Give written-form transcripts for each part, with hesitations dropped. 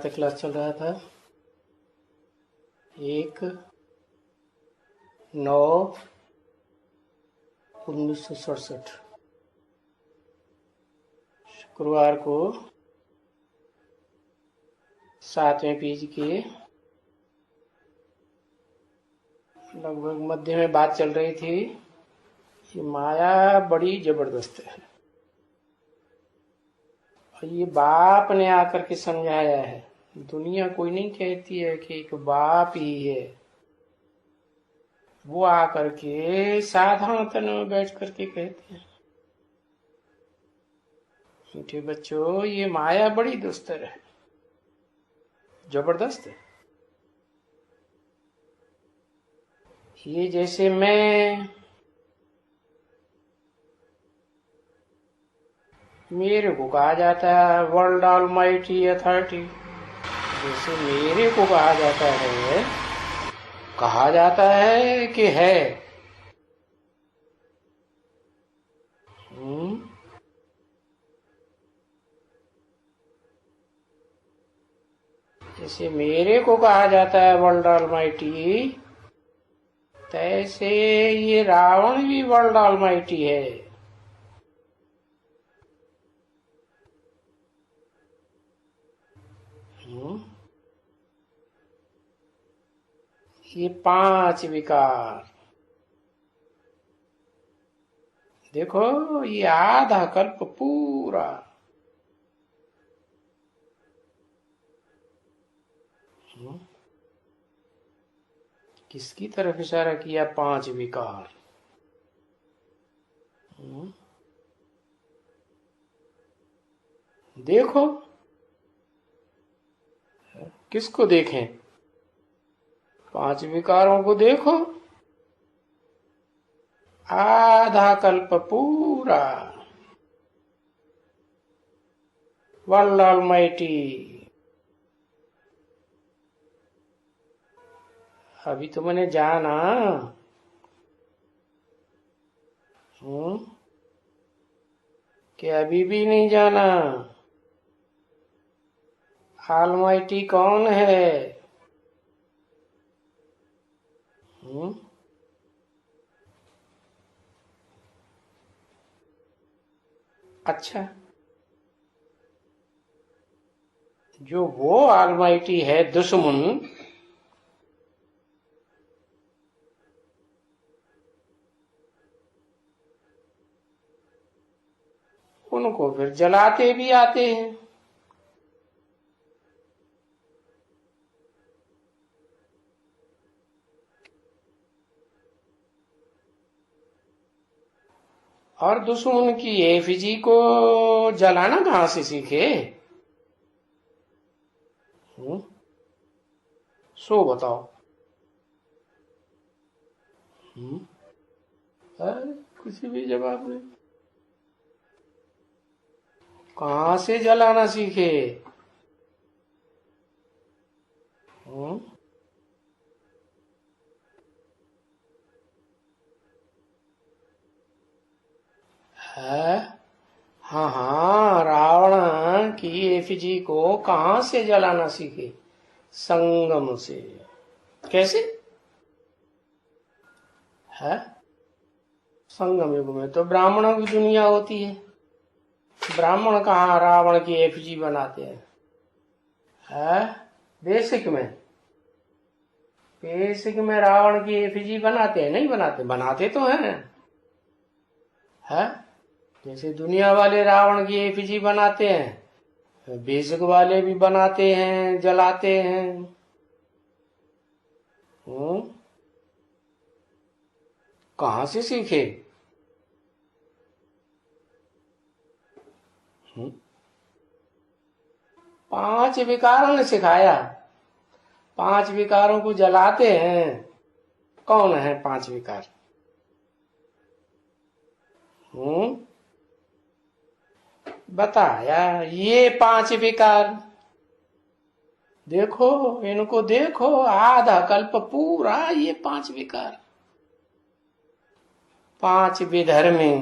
Class चल रहा था 1/9/1967 शुक्रवार को 7वें पेज के लगभग मध्य में बात चल रही थी कि माया बड़ी जबरदस्त है। और ये बाप ने आकर के समझाया है। दुनिया कोई नहीं कहती है कि एक बाप ही है, वो आकर के साधारण तन में बैठ करके कहते हैं, मीठे बच्चों ये माया बड़ी दुस्तर है, जबरदस्त है। ये जैसे मेरे को कहा जाता है वर्ल्ड ऑलमाइटी अथॉरिटी, जैसे मेरे को कहा जाता है कि है। जैसे मेरे को कहा जाता है वर्ल्ड ऑलमाइटी, तैसे ये रावण भी वर्ल्ड ऑलमाइटी है। ये 5 विकार देखो, ये आधा कल्प पूरा किसकी तरफ इशारा किया? 5 विकार। देखो, किसको देखें? 5 विकारों को देखो। आधा कल्प पूरा वर्ल्ड ऑलमाइटी। अभी तो मैंने जाना कि अभी भी नहीं जाना? ऑलमाइटी कौन है? अच्छा, जो वो ऑलमाइटी है दुश्मन, उनको फिर जलाते भी आते हैं। और दुश्मन की एफिजी को जलाना कहां से सीखे? सो बताओ। अरे कुछ भी जवाब नहीं। कहां से जलाना सीखे? है? हाँ हाँ, रावण की एफिजी को कहां से जलाना सीखे? संगम से। कैसे है? संगम युग में तो ब्राह्मणों की दुनिया होती है। ब्राह्मण कहाँ रावण की एफिजी बनाते हैं? बेसिक में रावण की एफिजी बनाते हैं? नहीं बनाते? बनाते तो हैं। जैसे दुनिया वाले रावण की एफिजी बनाते हैं, बेसिक वाले भी बनाते हैं, जलाते हैं। कहां से सीखे? पांच विकारों ने सिखाया। 5 विकारों को जलाते हैं। कौन है 5 विकार? बताया ये 5 विकार। देखो, इनको देखो, आधा कल्प पूरा ये 5 विकार। 5 विधर्मी,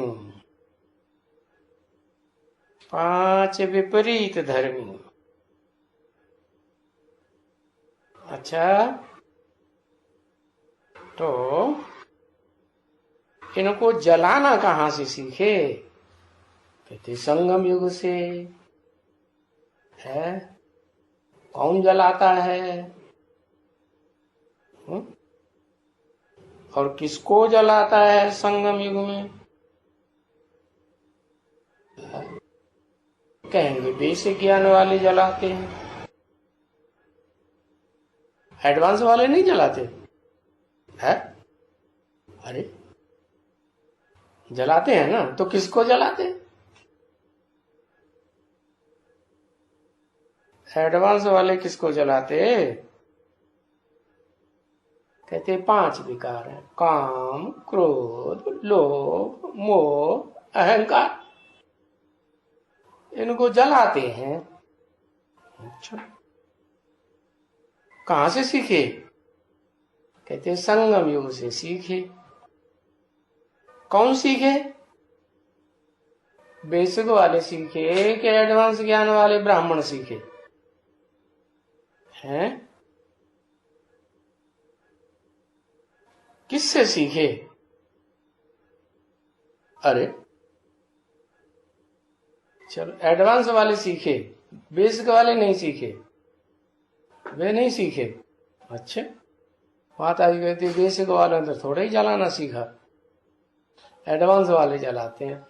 5 विपरीत धर्मी, अच्छा, तो इनको जलाना कहाँ से सीखे? कहते संगम युग से। है कौन जलाता है? हुँ? और किसको जलाता है संगम युग में? कहेंगे बेसिक ज्ञान वाले जलाते हैं, एडवांस वाले नहीं जलाते है। अरे जलाते हैं ना, तो किसको जलाते हैं? एडवांस वाले किसको जलाते? कहते 5 विकार हैं, काम, क्रोध, लोभ, मोह, अहंकार, इनको जलाते हैं। अच्छा, कहां से सीखे? कहते संगम युग से सीखे। कौन सीखे? बेसिक वाले सीखे कि एडवांस ज्ञान वाले ब्राह्मण सीखे हैं? किससे सीखे? अरे चलो, एडवांस वाले सीखे, बेसिक वाले नहीं सीखे, वे नहीं सीखे। अच्छा, बात आई गई थी बेसिक वालों ने तो थोड़ा ही जलाना सीखा, एडवांस वाले जलाते हैं।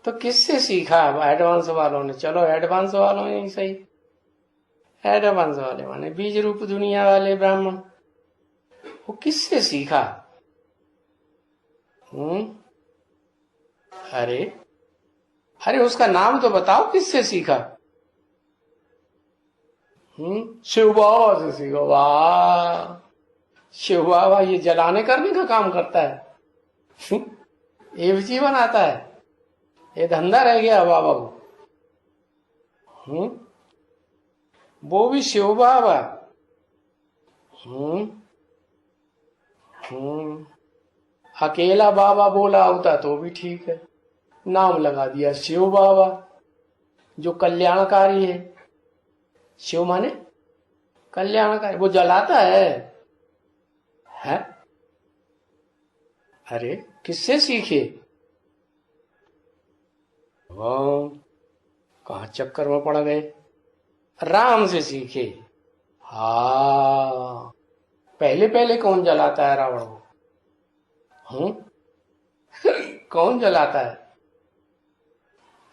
तो किससे सीखा अब एडवांस वालों ने? चलो एडवांस वालों ने ही सही, एडवांस वाले माने बीज रूप दुनिया वाले ब्राह्मण, वो किससे सीखा? अरे अरे उसका नाम तो बताओ, किससे सीखा? शिव बाबा से सीखा। वाह, शिव बाबा ये जलाने करने का काम करता है, एवजी बनाता है, ये धंधा रह गया बाबा को। वो भी शिव बाबा। हम्म हम्म अकेला बाबा बोला होता तो भी ठीक है, नाम लगा दिया शिव बाबा, जो कल्याणकारी है। शिव माने कल्याणकारी, वो जलाता है? अरे किससे सीखे? कहा चक्कर में पड़ गए, राम से सीखे। हाँ, पहले पहले कौन जलाता है रावण को? कौन जलाता है?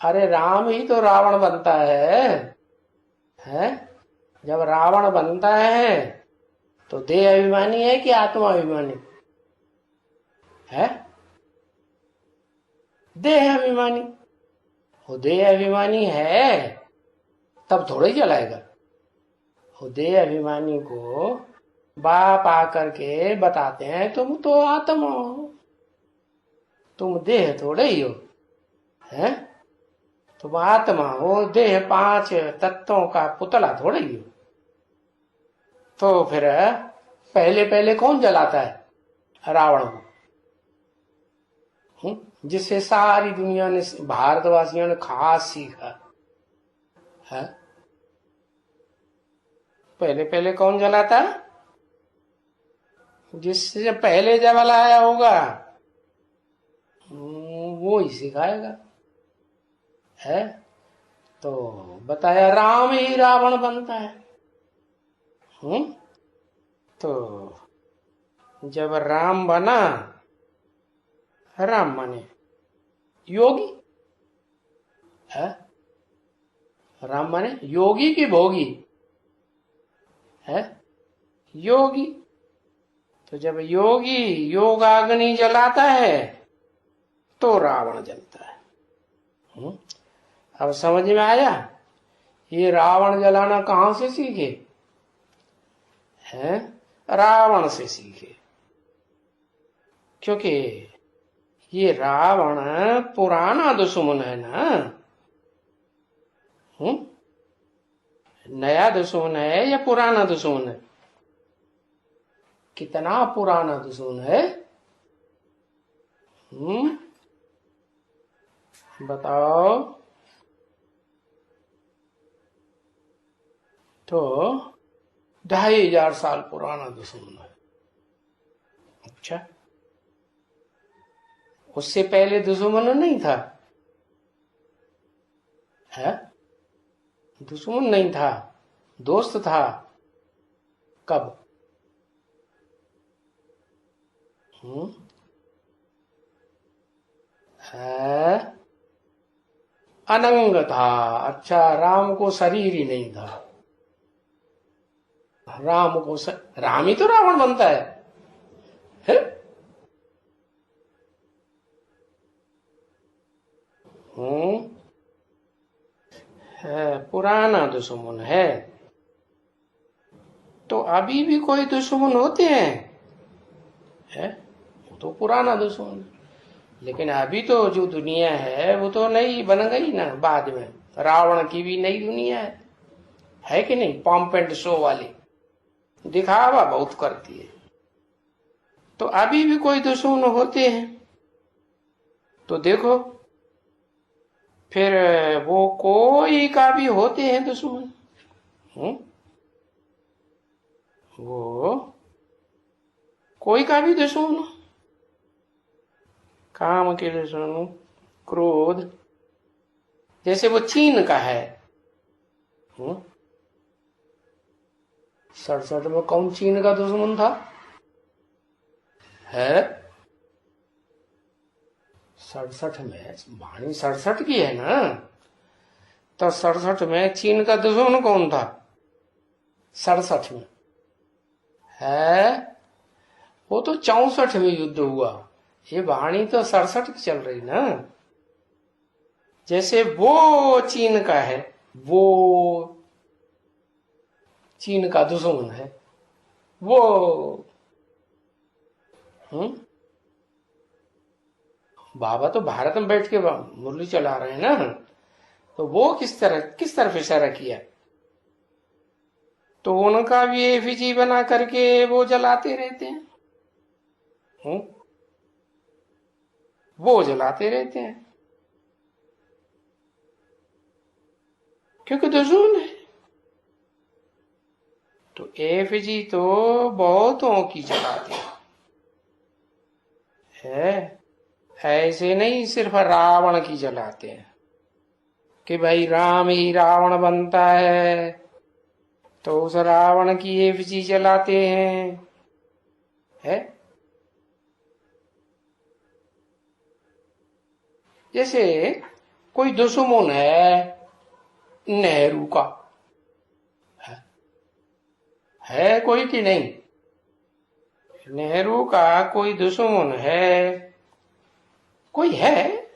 अरे राम ही तो रावण बनता है? जब रावण बनता है तो देह अभिमानी है कि आत्मा अभिमानी है? देह अभिमानी। वो देह अभिमानी है तब थोड़ा ही जलाएगा। वो देह अभिमानी को बाप आकर के बताते हैं तुम तो आत्मा हो, तुम देह थोड़े ही हो, हैं? तुम आत्मा हो, देह 5 तत्वों का पुतला थोड़े ही हो। तो फिर पहले पहले कौन जलाता है? रावण को, जिससे सारी दुनिया ने, भारतवासियों ने खास सीखा है। पहले पहले कौन जलाता है? जिससे पहले जलाया होगा वो ही सिखाएगा, है? तो बताया राम ही रावण बनता है। तो जब राम बना, राम माने योगी है, राम माने योगी की भोगी है, योगी। तो जब योगी योगाग्नि जलाता है तो रावण जलता है। अब समझ में आया? ये रावण जलाना कहां से सीखे? है रावण से सीखे, क्योंकि ये रावण पुराना दुश्मन है ना। नया दुश्मन है या पुराना दुश्मन है? कितना पुराना दुश्मन है? बताओ। तो 2500 पुराना दुश्मन है। अच्छा, उससे पहले दुश्मन नहीं था? है, दुश्मन नहीं था, दोस्त था। कब? है, अनंग था। अच्छा, राम को शरीर ही नहीं था। राम ही तो रावण बनता है? हम्म है, पुराना दुश्मन है। तो अभी भी कोई दुश्मन होते हैं? वो तो पुराना दुश्मन है। लेकिन अभी तो जो दुनिया है वो तो नई बन गई ना बाद में। रावण की भी नई दुनिया है कि नहीं? पॉम्प एंड शो वाली दिखावा बहुत करती है। तो अभी भी कोई दुश्मन होते हैं। तो देखो फिर, वो कोई का भी होते हैं दुश्मन। वो कोई का भी दुश्मन, काम के दुश्मन, क्रोध। जैसे वो चीन का है। 67 में कौन चीन का दुश्मन था? है 67 में वाणी 67 की है ना? तो 67 में चीन का दुश्मन कौन था? 67 में है, वो तो 64 में युद्ध हुआ। ये वाणी तो 67 की चल रही ना। जैसे वो चीन का है, वो चीन का दुश्मन है वो। बाबा तो भारत में बैठ के मुरली चला रहे हैं ना। तो वो किस तरफ इशारा किया? तो उनका भी एफिजी बना करके वो जलाते रहते हैं। वो जलाते रहते हैं क्योंकि दुश्मन है। तो एफिजी तो बहुतों की जलाते है, ऐसे नहीं सिर्फ रावण की जलाते हैं कि भाई राम ही रावण बनता है तो उस रावण की एफिजी जलाते है? जैसे कोई दुश्मन है नेहरू का, है कोई कि नहीं? नेहरू का कोई दुश्मन है? कोई है?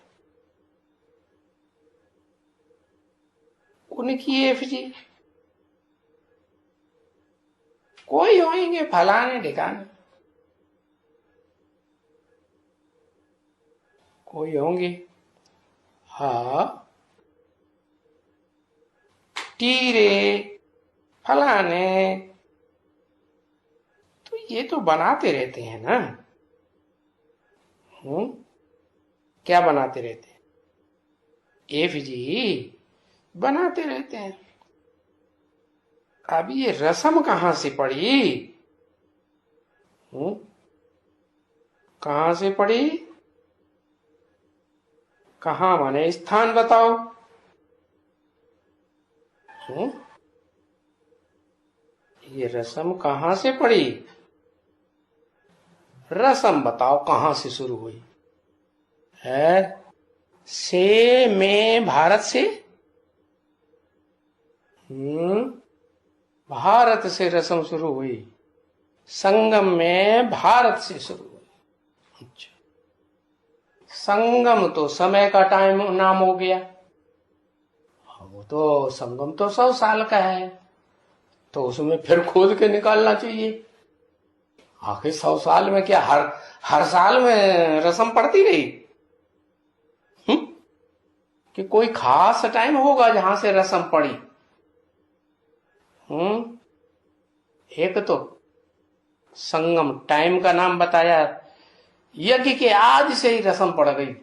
उनकी एफजी कोई होंगे फलाने ठिकाने, कोई होंगे। हाँ, टीरे फलाने, तो ये तो बनाते रहते हैं ना। क्या बनाते रहते हैं? एफजी बनाते रहते हैं। अब ये रस्म कहां से पड़ी? कहां से पड़ी? कहां माने स्थान बताओ। ये रस्म कहां से पड़ी? रस्म बताओ कहां से शुरू हुई है? से में भारत से, भारत से रस्म शुरू हुई। संगम में भारत से शुरू हुई। अच्छा, संगम तो समय का टाइम नाम हो गया। वो तो संगम तो 100 साल का है, तो उसमें फिर खोद के निकालना चाहिए। आखिर 100 साल में क्या हर साल में रस्म पड़ती रही? कि कोई खास टाइम होगा जहां से रस्म पड़ी? एक तो संगम टाइम का नाम बताया, यज्ञ के आज से ही रस्म पड़ गई।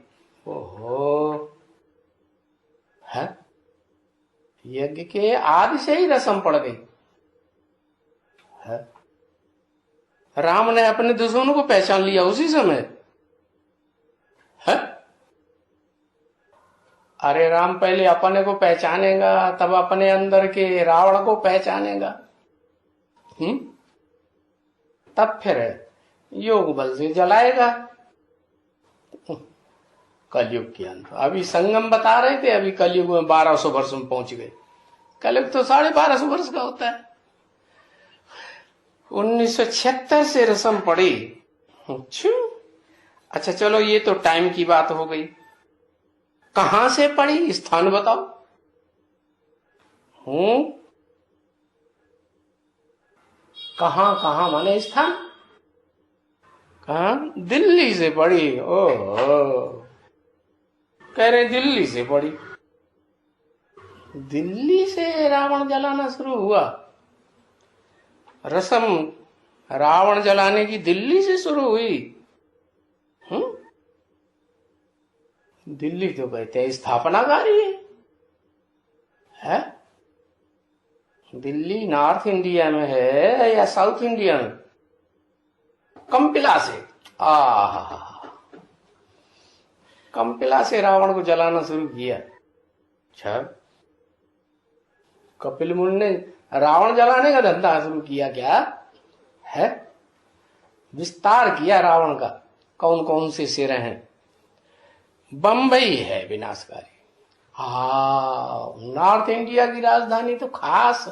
ओहो, है यज्ञ के आज से ही रस्म पड़ गई। है? राम ने अपने दुश्मनों को पहचान लिया उसी समय है? अरे राम पहले अपने को पहचानेगा, तब अपने अंदर के रावण को पहचानेगा। तब फिर योग बल से जलाएगा। कलयुग के अंत अभी संगम बता रहे थे, अभी कलयुग में 1200 वर्ष में पहुंच गए। कलयुग तो 1250 वर्ष का होता है। 1976 से रस्म पड़ी। अच्छा चलो, ये तो टाइम की बात हो गई। कहां से पड़ी, स्थान बताओ। कहां कहां माने स्थान? कहां? दिल्ली से पड़ी। ओह, कह रहे दिल्ली से पड़ी। दिल्ली से रावण जलाना शुरू हुआ। रस्म रावण जलाने की दिल्ली से शुरू हुई। दिल्ली तो कहते हैं स्थापनाकारी है। दिल्ली नॉर्थ इंडिया में है या साउथ इंडिया में? कंपिला से। कंपिला से रावण को जलाना शुरू किया। अच्छा, कपिल मुनि ने रावण जलाने का धंधा शुरू किया क्या है? विस्तार किया रावण का। कौन कौन से सिर हैं? बंबई है विनाशकारी। नॉर्थ इंडिया की राजधानी तो खास।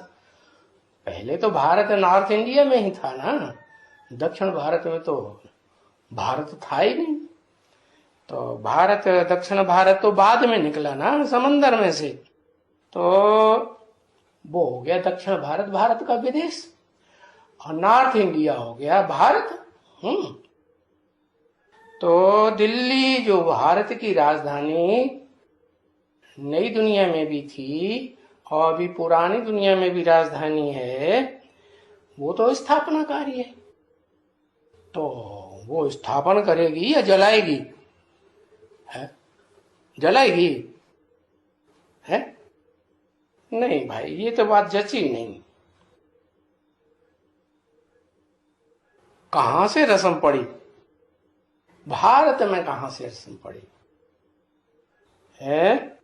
पहले तो भारत नॉर्थ इंडिया में ही था ना, दक्षिण भारत में तो भारत था ही नहीं। तो भारत, दक्षिण भारत तो बाद में निकला ना समंदर में से, तो वो हो गया दक्षिण भारत, भारत का विदेश। और नॉर्थ इंडिया हो गया भारत। तो दिल्ली जो भारत की राजधानी नई दुनिया में भी थी और अभी पुरानी दुनिया में भी राजधानी है, वो तो स्थापनाकारी है। तो वो स्थापन करेगी या जलाएगी? है? जलाएगी है? नहीं भाई, ये तो बात जची नहीं। कहां से रस्म पड़ी? भारत में कहां से रस्म पड़ी है?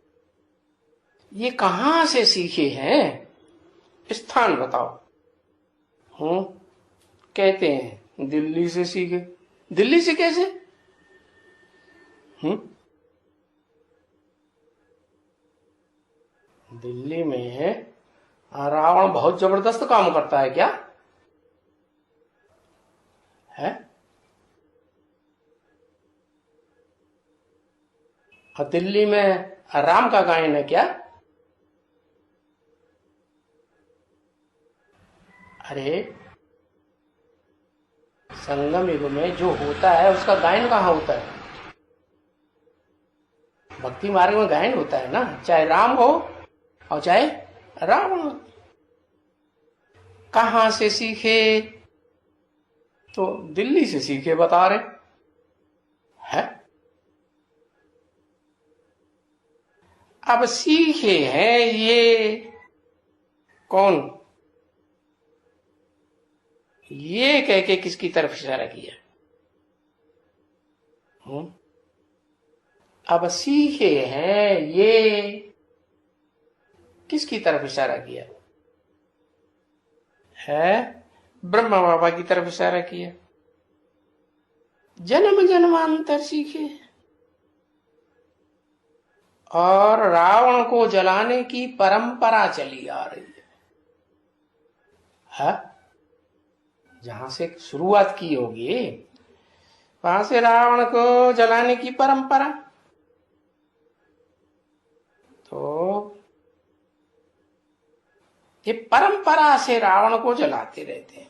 ये कहां से सीखे हैं? स्थान बताओ। कहते हैं दिल्ली से सीखे। दिल्ली से कैसे? दिल्ली में रावण बहुत जबरदस्त काम करता है क्या है? और दिल्ली में राम का गायन है क्या? अरे संगम युग में जो होता है उसका गायन कहाँ होता है? भक्ति मार्ग में गायन होता है ना, चाहे राम हो और चाहे रावण हो। कहां से सीखे? तो दिल्ली से सीखे बता रहे है। अब सीखे हैं ये कौन? ये कह के किसकी तरफ इशारा किया? अब सीखे हैं ये किसकी तरफ इशारा किया है? ब्रह्मा बाबा की तरफ इशारा किया। जन्म जन्मांतर सीखे और रावण को जलाने की परंपरा चली आ रही है। जहां से शुरुआत की होगी वहां से रावण को जलाने की परंपरा। तो ये परंपरा से रावण को जलाते रहते हैं।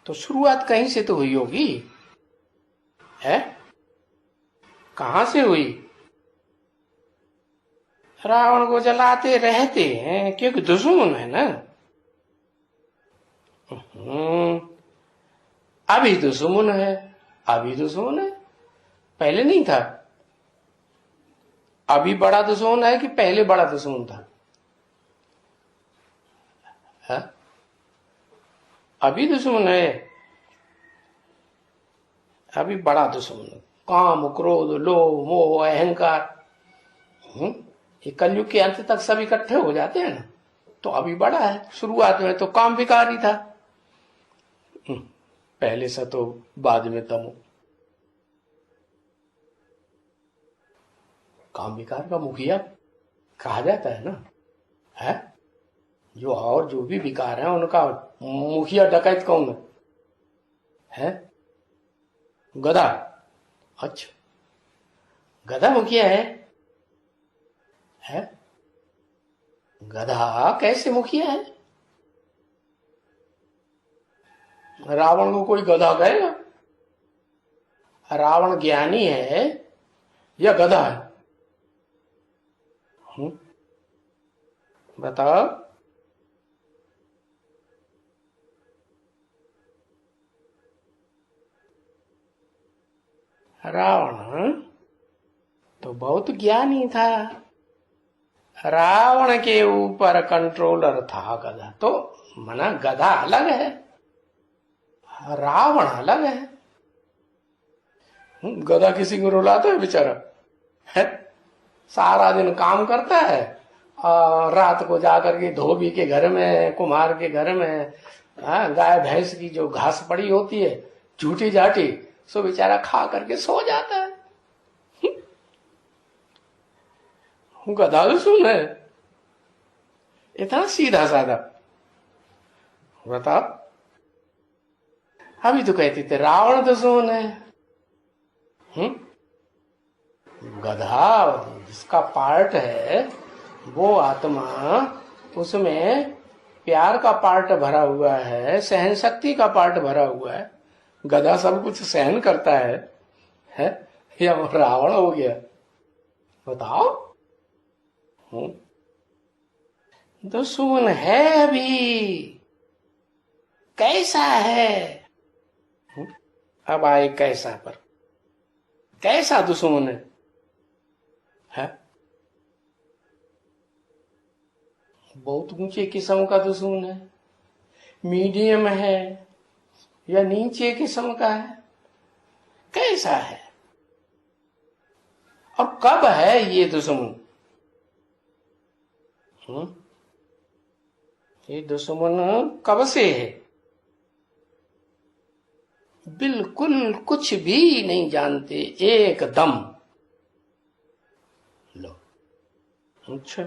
तो शुरुआत कहीं से तो हुई होगी है? कहां से हुई? रावण को जलाते रहते हैं क्योंकि दुश्मन है ना। अभी दुश्मन है, अभी दुश्मन है, पहले नहीं था। अभी बड़ा दुश्मन है कि पहले बड़ा दुश्मन था है? अभी दुश्मन है, अभी बड़ा दुश्मन है। काम, क्रोध, लोभ, मोह, अहंकार। ये कलयुग के अंत तक सब इकट्ठे हो जाते हैं ना, तो अभी बड़ा है। शुरुआत में तो काम विकार ही था, पहले से तो बाद में तमो। काम विकार का मुखिया कहा जाता है ना, है जो, और जो भी विकार है उनका मुखिया डकैत कौन है? गधा। अच्छा, गधा मुखिया है? गधा कैसे मुखिया है? रावण को कोई गधा कहेगा? रावण ज्ञानी है या गधा है? बताओ। रावण तो बहुत ज्ञानी था, रावण के ऊपर कंट्रोलर था गधा। तो मना गधा अलग है, रावण अलग है। गधा किसी को रुलाता है बेचारा? है? सारा दिन काम करता है और रात को जाकर के धोबी के घर में, कुम्हार के घर में, गाय भैंस की जो घास पड़ी होती है झूठी जाटी, सो बेचारा खा करके सो जाता है। गधा तो सुन है, इतना सीधा साधा। बताओ, अभी तो कहते थे रावण तो सुन है। गधा जिसका पार्ट है वो आत्मा, उसमें प्यार का पार्ट भरा हुआ है, सहन शक्ति का पार्ट भरा हुआ है। गधा सब कुछ सहन करता है या रावण हो गया? बताओ। दुश्मन है अभी, कैसा है? अब आए कैसा पर। कैसा दुश्मन है? बहुत ऊंचे किस्म का दुश्मन है, मीडियम है या नीचे किस्म का है? कैसा है और कब है ये दुश्मन? ये दुश्मन कब से है? बिल्कुल कुछ भी नहीं जानते, एकदम। लो, अच्छा,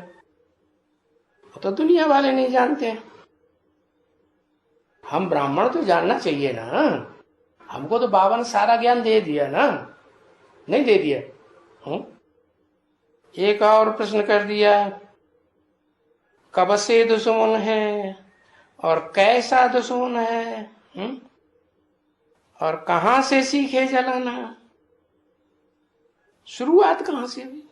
तो दुनिया वाले नहीं जानते। हम ब्राह्मण तो जानना चाहिए ना, हमको तो बाबा ने सारा ज्ञान दे दिया ना, नहीं दे दिया? एक और प्रश्न कर दिया, कब से दुश्मन है और कैसा दुश्मन है, और कहां से सीखे जलाना, शुरुआत कहां से हुई?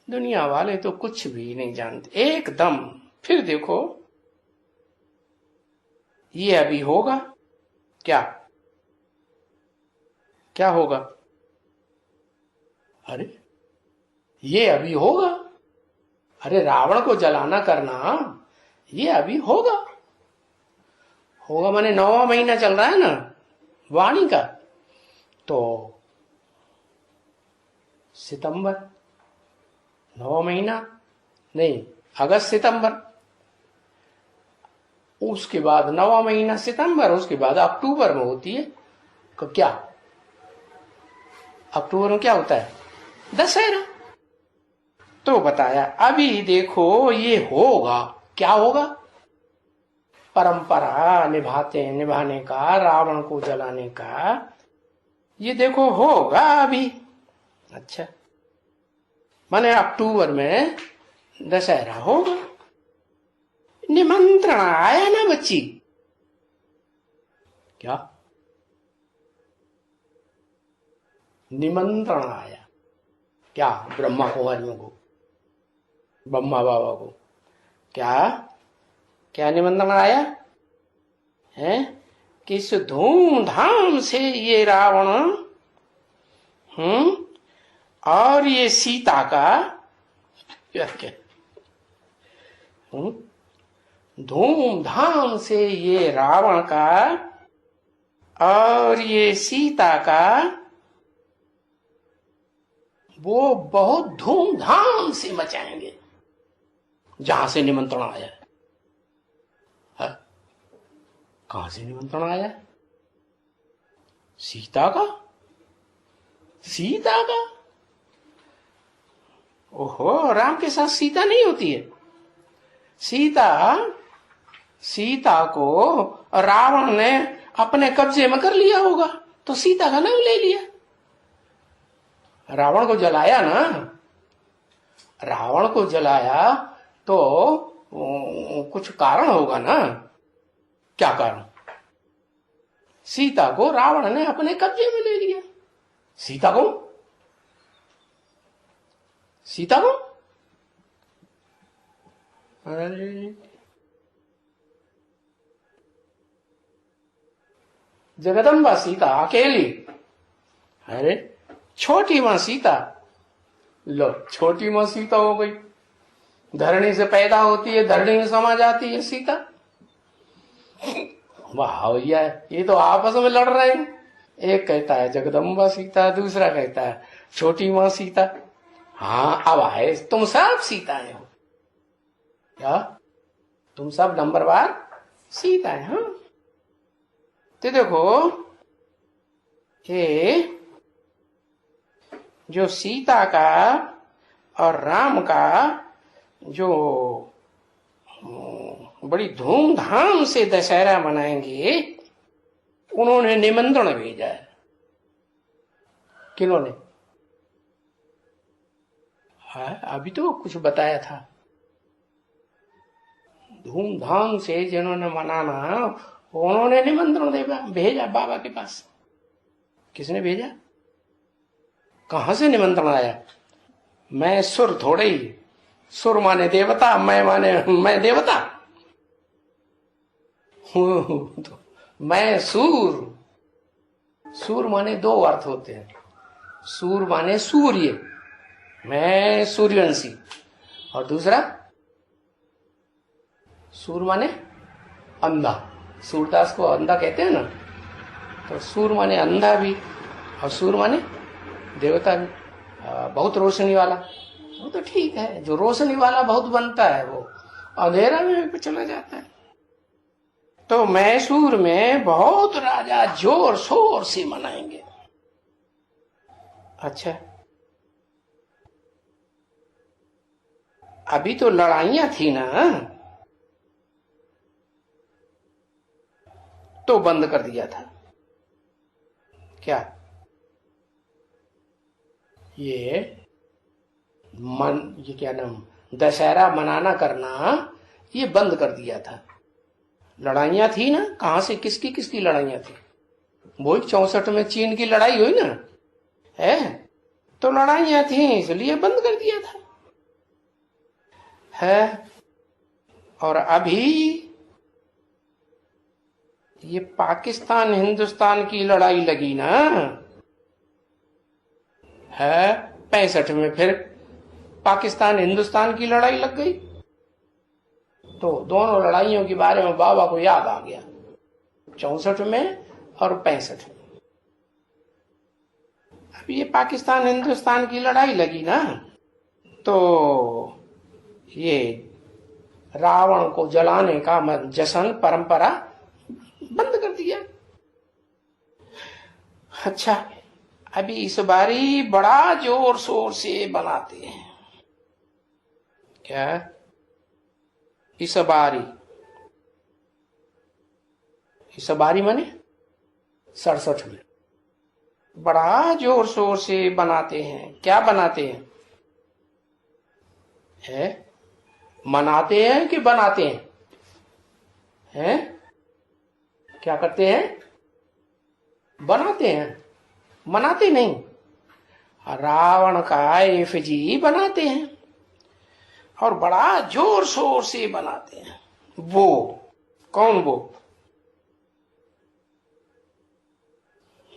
दुनिया वाले तो कुछ भी नहीं जानते, एकदम। फिर देखो, ये अभी होगा क्या? क्या होगा? अरे ये अभी होगा। अरे रावण को जलाना करना ये अभी होगा। होगा माने 9वां महीना चल रहा है ना वाणी का, तो सितंबर, 9वां महीना नहीं, अगस्त सितंबर, उसके बाद 9वां महीना सितंबर, उसके बाद अक्टूबर में होती है। क्या अक्टूबर में क्या होता है? दशहरा। तो बताया अभी देखो ये होगा। क्या होगा? परंपरा निभाने का, रावण को जलाने का, ये देखो होगा अभी। अच्छा, माने अक्टूबर में दशहरा होगा। निमंत्रण आया ना बच्ची? क्या निमंत्रण आया? क्या ब्रह्मा कुमारियों को, ब्रह्मा बाबा को क्या क्या निमंत्रण आया है? किस धूमधाम से ये रावण और ये सीता का क्या धूमधाम से ये रावण का और ये सीता का वो बहुत धूमधाम से मचाएंगे जहां से निमंत्रण आया है। कहां से निमंत्रण आया है? सीता का। सीता का? ओहो, राम के साथ सीता नहीं होती है। सीता को रावण ने अपने कब्जे में कर लिया होगा, तो सीता का नाम ले लिया। रावण को जलाया ना, रावण को जलाया तो कुछ कारण होगा ना। क्या कारण? सीता को रावण ने अपने कब्जे में ले लिया। सीता को? सीता को? अरे जगदम्बा सीता अकेली। अरे छोटी मां सीता, लो छोटी मां सीता हो गई। धरणी से पैदा होती है, धरणी में समा जाती है सीता। वाह भैया, ये तो आपस में लड़ रहे हैं। एक कहता है जगदम्बा सीता, दूसरा कहता है छोटी मां सीता। हाँ, अब आए तुम सब सीताएं हो क्या? तुम सब नंबरवार सीताएं। हाँ, तो देखो ये जो सीता का और राम का जो बड़ी धूमधाम से दशहरा मनाएंगे, उन्होंने निमंत्रण भेजा है। किन्होंने? अभी तो कुछ बताया था। धूमधाम से जिन्होंने मनाना, उन्होंने निमंत्रण भेजा बाबा के पास। किसने भेजा? कहां से निमंत्रण आया? मैं सुर थोड़े ही। सुर माने देवता, मैं माने मैं देवता। तो मैं सूर। सूर माने दो अर्थ होते हैं। सूर माने सूर्य, मैं सूर्यवंशी। और दूसरा सूर माने अंधा। सूरदास को अंधा कहते हैं ना, तो सूर माने अंधा भी और सूर माने देवता भी। बहुत रोशनी वाला, वो तो ठीक है। जो रोशनी वाला बहुत बनता है, वो अंधेरा में चला जाता है। तो मैसूर में बहुत राजा जोर शोर से मनाएंगे। अच्छा, अभी तो लड़ाइयां थी ना, तो बंद कर दिया था। क्या ये क्या नाम, दशहरा मनाना करना, ये बंद कर दिया था। लड़ाइयां थी ना, कहां से किसकी किसकी लड़ाइयां थी? वही 64 में चीन की लड़ाई हुई ना, है तो लड़ाइयां थी, इसलिए बंद कर दिया था। है और अभी ये पाकिस्तान हिंदुस्तान की लड़ाई लगी ना, है 65 में फिर पाकिस्तान हिंदुस्तान की लड़ाई लग गई। तो दोनों लड़ाइयों के बारे में बाबा को याद आ गया, 64 में और 65 में। अब ये पाकिस्तान हिंदुस्तान की लड़ाई लगी ना, तो ये रावण को जलाने का जश्न परंपरा बंद कर दिया। अच्छा, अभी इस बारी बड़ा जोर शोर से बनाते हैं। क्या इस बारी माने 67 में बड़ा जोर शोर से बनाते हैं। क्या बनाते हैं? मनाते हैं कि बनाते हैं? हैं? क्या करते हैं? बनाते हैं, मनाते नहीं। रावण का एफजी बनाते हैं और बड़ा जोर शोर से बनाते हैं। वो कौन?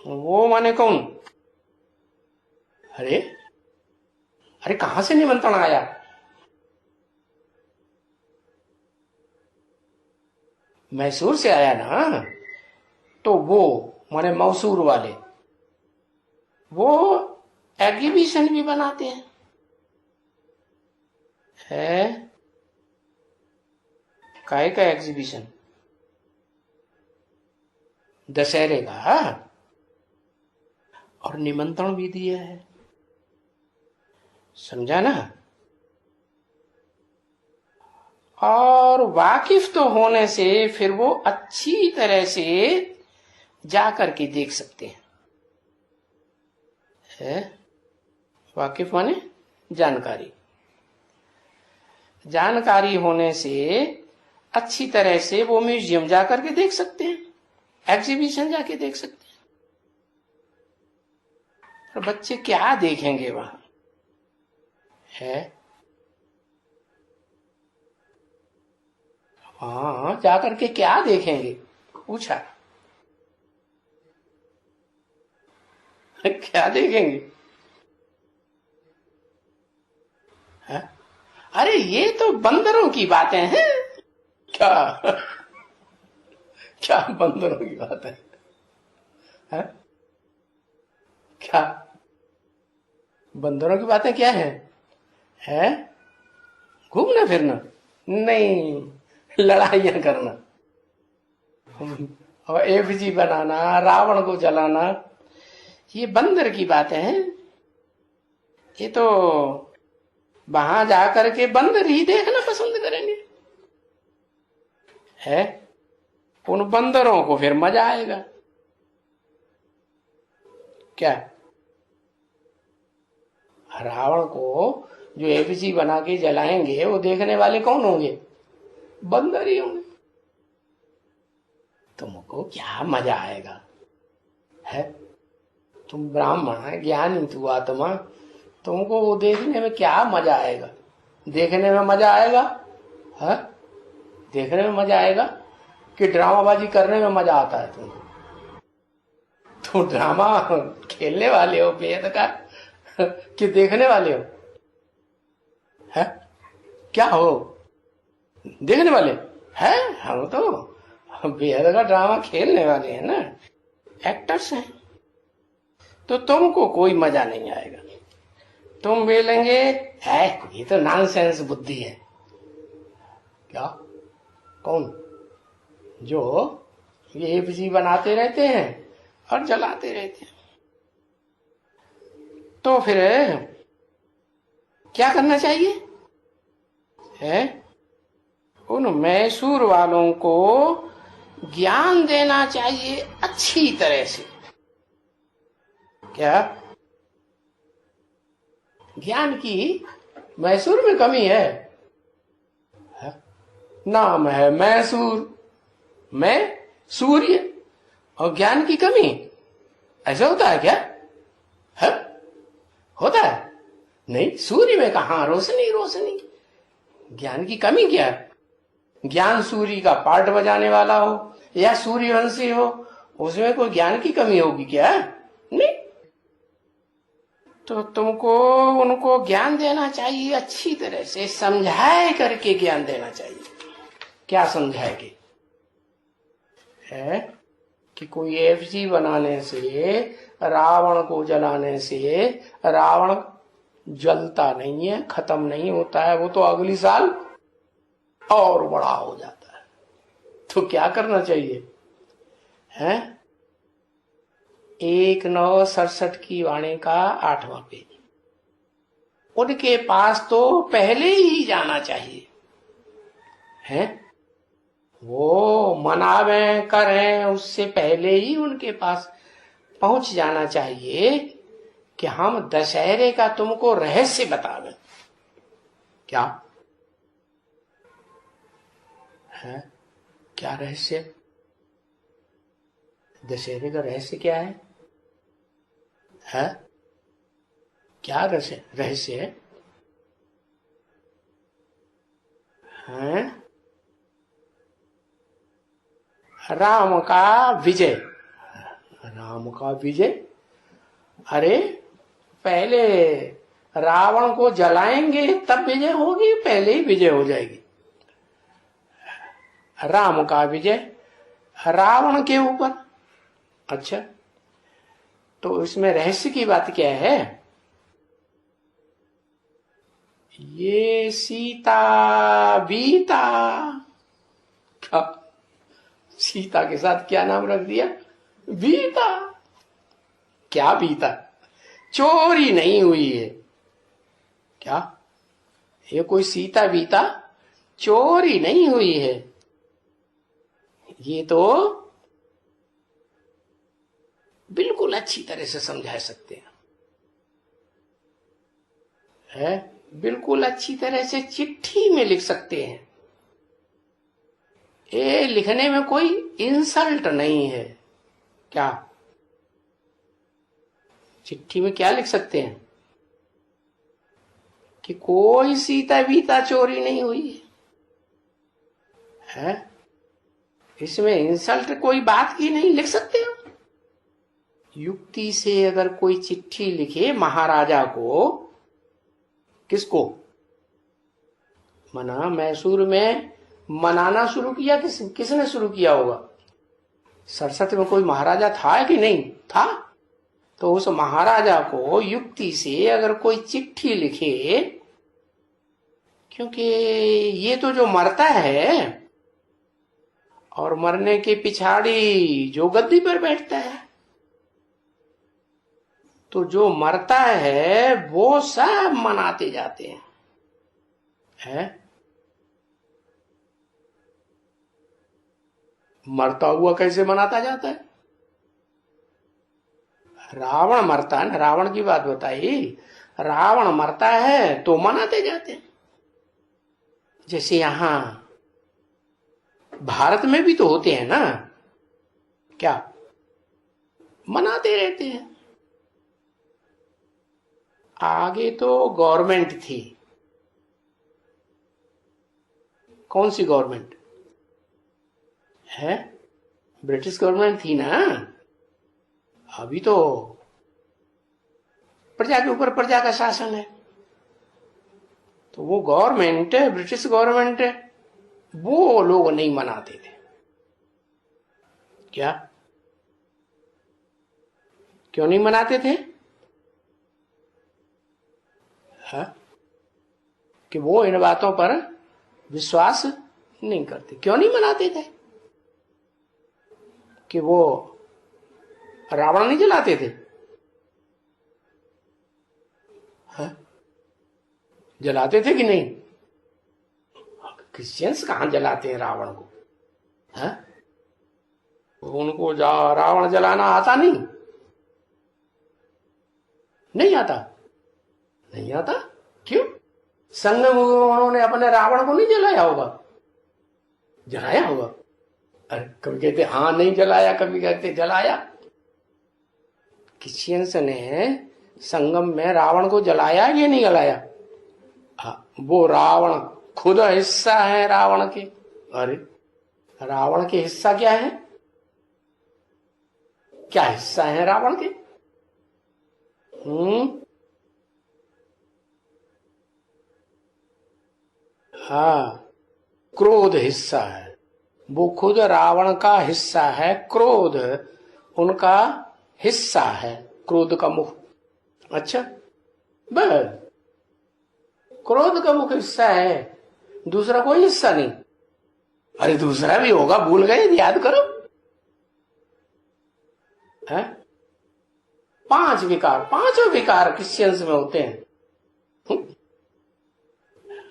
वो माने कौन? अरे कहां से निमंत्रण आया? मैसूर से आया ना, तो वो माने मैसूर वाले वो एग्जीबिशन भी बनाते हैं। है काहे का एग्जीबिशन? दशहरे का। और निमंत्रण भी दिया है, समझा ना। और वाकिफ तो होने से फिर वो अच्छी तरह से जा करके देख सकते हैं। है वाकिफ माने जानकारी, जानकारी होने से अच्छी तरह से वो म्यूजियम जाकर के देख सकते हैं, एग्जीबिशन जाके देख सकते हैं। और बच्चे क्या देखेंगे वहां? है हाँ, जाकर के क्या देखेंगे? पूछा। क्या देखेंगे? है? अरे ये तो बंदरों की बातें हैं। क्या क्या बंदरों की बात है? क्या बंदरों की बातें क्या है? घूमना फिरना नहीं, लड़ाइयां करना और एफजी बनाना, रावण को जलाना, ये बंदर की बातें हैं। ये तो वहां जाकर के बंदर ही देखना पसंद करेंगे। है उन बंदरों को फिर मजा आएगा। क्या रावण को जो एफजी बना के जलाएंगे वो देखने वाले कौन होंगे? बंदर ही होंगे। तुमको क्या मजा आएगा? है तुम ब्राह्मण है, ज्ञानी तू आत्मा, तुमको वो देखने में क्या मजा आएगा? देखने में मजा आएगा? है देखने में मजा आएगा कि ड्रामाबाजी करने में मजा आता है तुमको? तो ड्रामा खेलने वाले हो बेहद का कि देखने वाले हो? है क्या हो? देखने वाले हैं। हम तो बेहद का ड्रामा खेलने वाले हैं ना, एक्टर्स हैं। तो तुमको कोई मजा नहीं आएगा। तुम बोलेंगे है ये तो नॉनसेंस बुद्धि है। क्या? कौन? जो ये एफजी बनाते रहते हैं और जलाते रहते हैं। तो फिर क्या करना चाहिए? है उन मैसूर वालों को ज्ञान देना चाहिए अच्छी तरह से। क्या ज्ञान की मैसूर में कमी है? नाम है मैसूर, मैं सूर्य, और ज्ञान की कमी? ऐसा होता है क्या? है होता है? नहीं, सूर्य में कहां रोशनी रोशनी, ज्ञान की कमी क्या है? ज्ञान सूर्य का पार्ट बजाने वाला हो या सूर्यवंशी हो, उसमें कोई ज्ञान की कमी होगी क्या? नहीं। तो तुमको उनको ज्ञान देना चाहिए अच्छी तरह से, समझाए करके ज्ञान देना चाहिए। क्या समझाएगी? है कि कोई एफजी बनाने से, रावण को जलाने से रावण जलता नहीं है, खत्म नहीं होता है, वो तो अगली साल और बड़ा हो जाता है। तो क्या करना चाहिए? है 1967 की वाणी का 8वां पेज, उनके पास तो पहले ही जाना चाहिए। है वो मनावे करें उससे पहले ही उनके पास पहुंच जाना चाहिए कि हम दशहरे का तुमको रहस्य बतावें। क्या है? क्या रहस्य? दशहरे का रहस्य क्या है? क्या रहस्य है? राम का विजय। राम का विजय? अरे पहले रावण को जलाएंगे तब विजय होगी, पहले ही विजय हो जाएगी? राम का विजय रावण के ऊपर। अच्छा, तो इसमें रहस्य की बात क्या है? ये सीता बीता, क्या सीता के साथ क्या नाम रख दिया? बीता। क्या बीता? चोरी नहीं हुई है क्या? ये कोई सीता बीता चोरी नहीं हुई है। ये तो बिल्कुल अच्छी तरह से समझा सकते हैं, है? बिल्कुल अच्छी तरह से चिट्ठी में लिख सकते हैं। ये लिखने में कोई इंसल्ट नहीं है क्या? चिट्ठी में क्या लिख सकते हैं कि कोई सीता बीता चोरी नहीं हुई है? इसमें इंसल्ट कोई बात की नहीं, लिख सकते हो। युक्ति से अगर कोई चिट्ठी लिखे महाराजा को, किसको? मना मैसूर में मनाना शुरू किया किसने शुरू किया होगा? 67 में कोई महाराजा था कि नहीं था? तो उस महाराजा को युक्ति से अगर कोई चिट्ठी लिखे, क्योंकि ये तो जो मरता है और मरने के पिछाड़ी जो गद्दी पर बैठता है, तो जो मरता है वो सब मनाते जाते हैं, है? मरता हुआ कैसे मनाता जाता है? रावण मरता है ना, रावण की बात बताई। रावण मरता है तो मनाते जाते हैं। जैसे यहां भारत में भी तो होते हैं ना, क्या मनाते रहते हैं। आगे तो गवर्नमेंट थी, कौन सी गवर्नमेंट है? ब्रिटिश गवर्नमेंट थी ना। अभी तो प्रजा के ऊपर प्रजा का शासन है। तो वो गवर्नमेंट, ब्रिटिश गवर्नमेंट, वो लोग नहीं मनाते थे क्या? क्यों नहीं मनाते थे? है? कि वो इन बातों पर विश्वास नहीं करते। क्यों नहीं मनाते थे? कि वो रावण नहीं जलाते थे? है? जलाते थे कि नहीं? क्रिश्चियंस कहां जलाते हैं रावण को? है? उनको रावण जलाना आता नहीं? नहीं आता? नहीं आता? क्यों? संगम में उन्होंने अपने रावण को नहीं जलाया होगा? जलाया होगा। अरे कभी कहते हाँ नहीं जलाया, कभी कहते जलाया। क्रिश्चियंस ने संगम में रावण को जलाया या नहीं जलाया? हाँ, वो रावण खुद हिस्सा है रावण के। अरे रावण के हिस्सा क्या है? क्या हिस्सा है रावण के? हाँ, क्रोध हिस्सा है। वो खुद रावण का हिस्सा है। क्रोध उनका हिस्सा है, क्रोध का मुख। अच्छा, बस क्रोध का मुख हिस्सा है, दूसरा कोई हिस्सा नहीं। अरे दूसरा भी होगा, भूल गए? याद करो। है? 5 विकार, 5 विकार क्रिश्चियंस में होते हैं।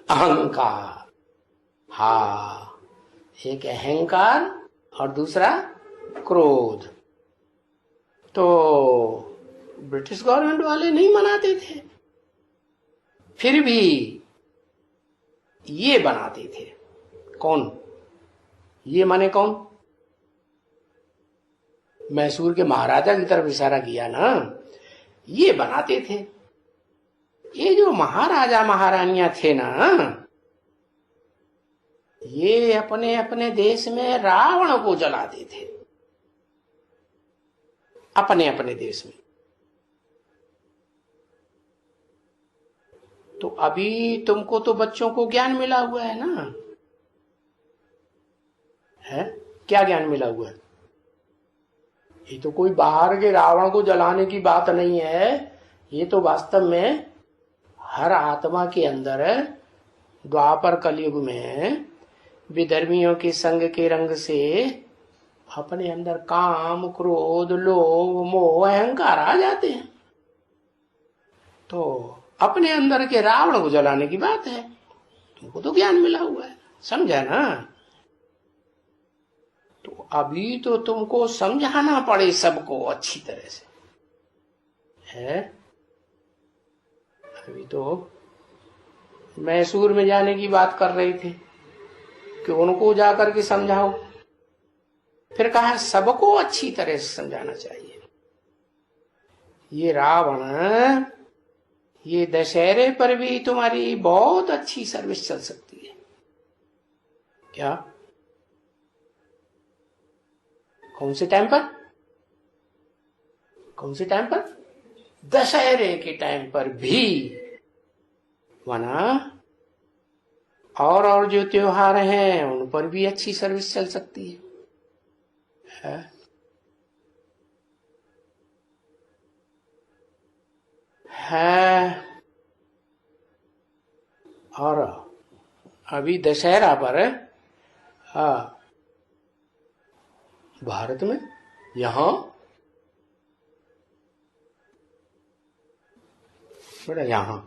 अहंकार, हाँ, एक अहंकार और दूसरा क्रोध। तो ब्रिटिश गवर्नमेंट वाले नहीं मनाते थे, फिर भी ये बनाते थे। कौन? ये माने कौन? मैसूर के महाराजा की तरफ इशारा किया ना। ये बनाते थे। ये जो महाराजा महारानियां थे ना, ये अपने अपने देश में रावण को जलाते थे, अपने अपने देश में। तो अभी तुमको तो बच्चों को ज्ञान मिला हुआ है ना, है? क्या ज्ञान मिला हुआ है? ये तो कोई बाहर के रावण को जलाने की बात नहीं है, ये तो वास्तव में हर आत्मा के अंदर द्वापर कलयुग में विधर्मियों के संग के रंग से अपने अंदर काम, क्रोध, लोभ, मोह, अहंकार आ जाते हैं। तो अपने अंदर के रावण को जलाने की बात है। तुमको तो ज्ञान मिला हुआ है, समझा ना? तो अभी तो तुमको समझाना पड़े सबको अच्छी तरह से, है? अभी तो मैसूर में जाने की बात कर रही थी कि उनको जाकर के समझाओ, फिर कहा सबको अच्छी तरह से समझाना चाहिए। ये रावण, ये दशहरे पर भी तुम्हारी बहुत अच्छी सर्विस चल सकती है। क्या? कौन से टाइम पर? कौन से टाइम पर? दशहरे के टाइम पर भी, वरना और जो त्योहार हैं उन पर भी अच्छी सर्विस चल सकती है? है। और अभी दशहरा पर भारत में यहां बड़ा, यहां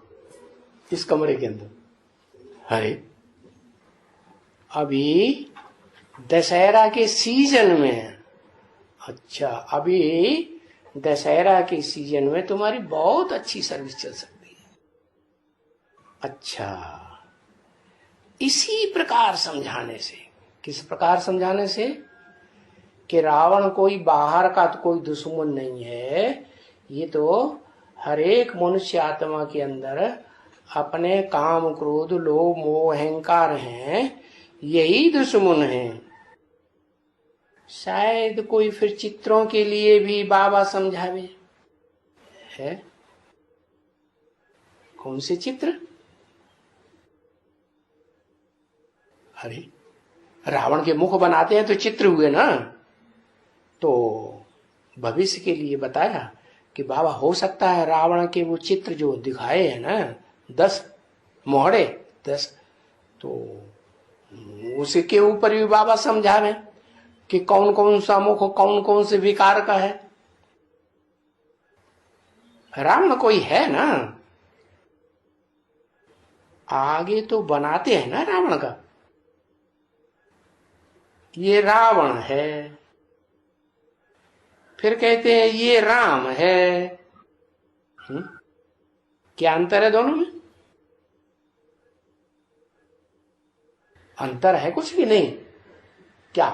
इस कमरे के अंदर, अरे अभी दशहरा के सीजन में, अच्छा अभी दशहरा के सीजन में तुम्हारी बहुत अच्छी सर्विस चल सकती है। अच्छा, इसी प्रकार समझाने से, किस प्रकार समझाने से? कि रावण कोई बाहर का तो कोई दुश्मन नहीं है, ये तो हर एक मनुष्य आत्मा के अंदर अपने काम, क्रोध, लोभ, मोह, अहंकार हैं, यही दुश्मन है। शायद कोई फिर चित्रों के लिए भी बाबा समझावे, है? कौन से चित्र? अरे रावण के मुख बनाते हैं तो चित्र हुए ना। तो भविष्य के लिए बताया कि बाबा हो सकता है रावण के वो चित्र जो दिखाए हैं ना, 10 मोहरे 10, तो उसके ऊपर भी बाबा समझावे कि कौन कौन सा मुख कौन कौन से विकार का है। रावण कोई है ना, आगे तो बनाते हैं ना रावण का, ये रावण है, फिर कहते हैं ये राम है। क्या अंतर है दोनों में? अंतर है कुछ भी नहीं। क्या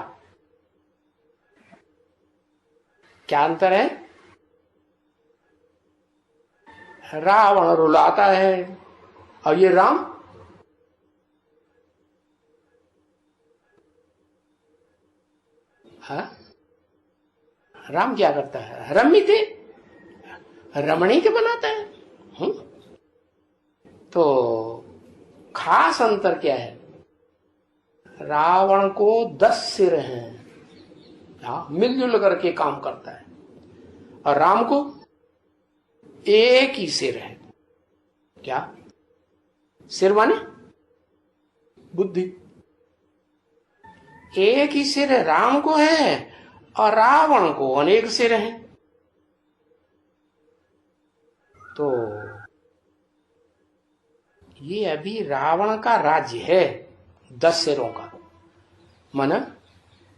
क्या अंतर है? रावण रुलाता है और ये राम हाँ, राम क्या करता है? रमी थे, रमणी के बनाता है। तो खास अंतर क्या है? रावण को 10 सिर हैं, मिलजुल करके काम करता है, और राम को एक ही सिर है। क्या सिर माने? बुद्धि। एक ही सिर राम को है और रावण को अनेक सिर हैं। तो ये अभी रावण का राज्य है 10 सिरों का, माना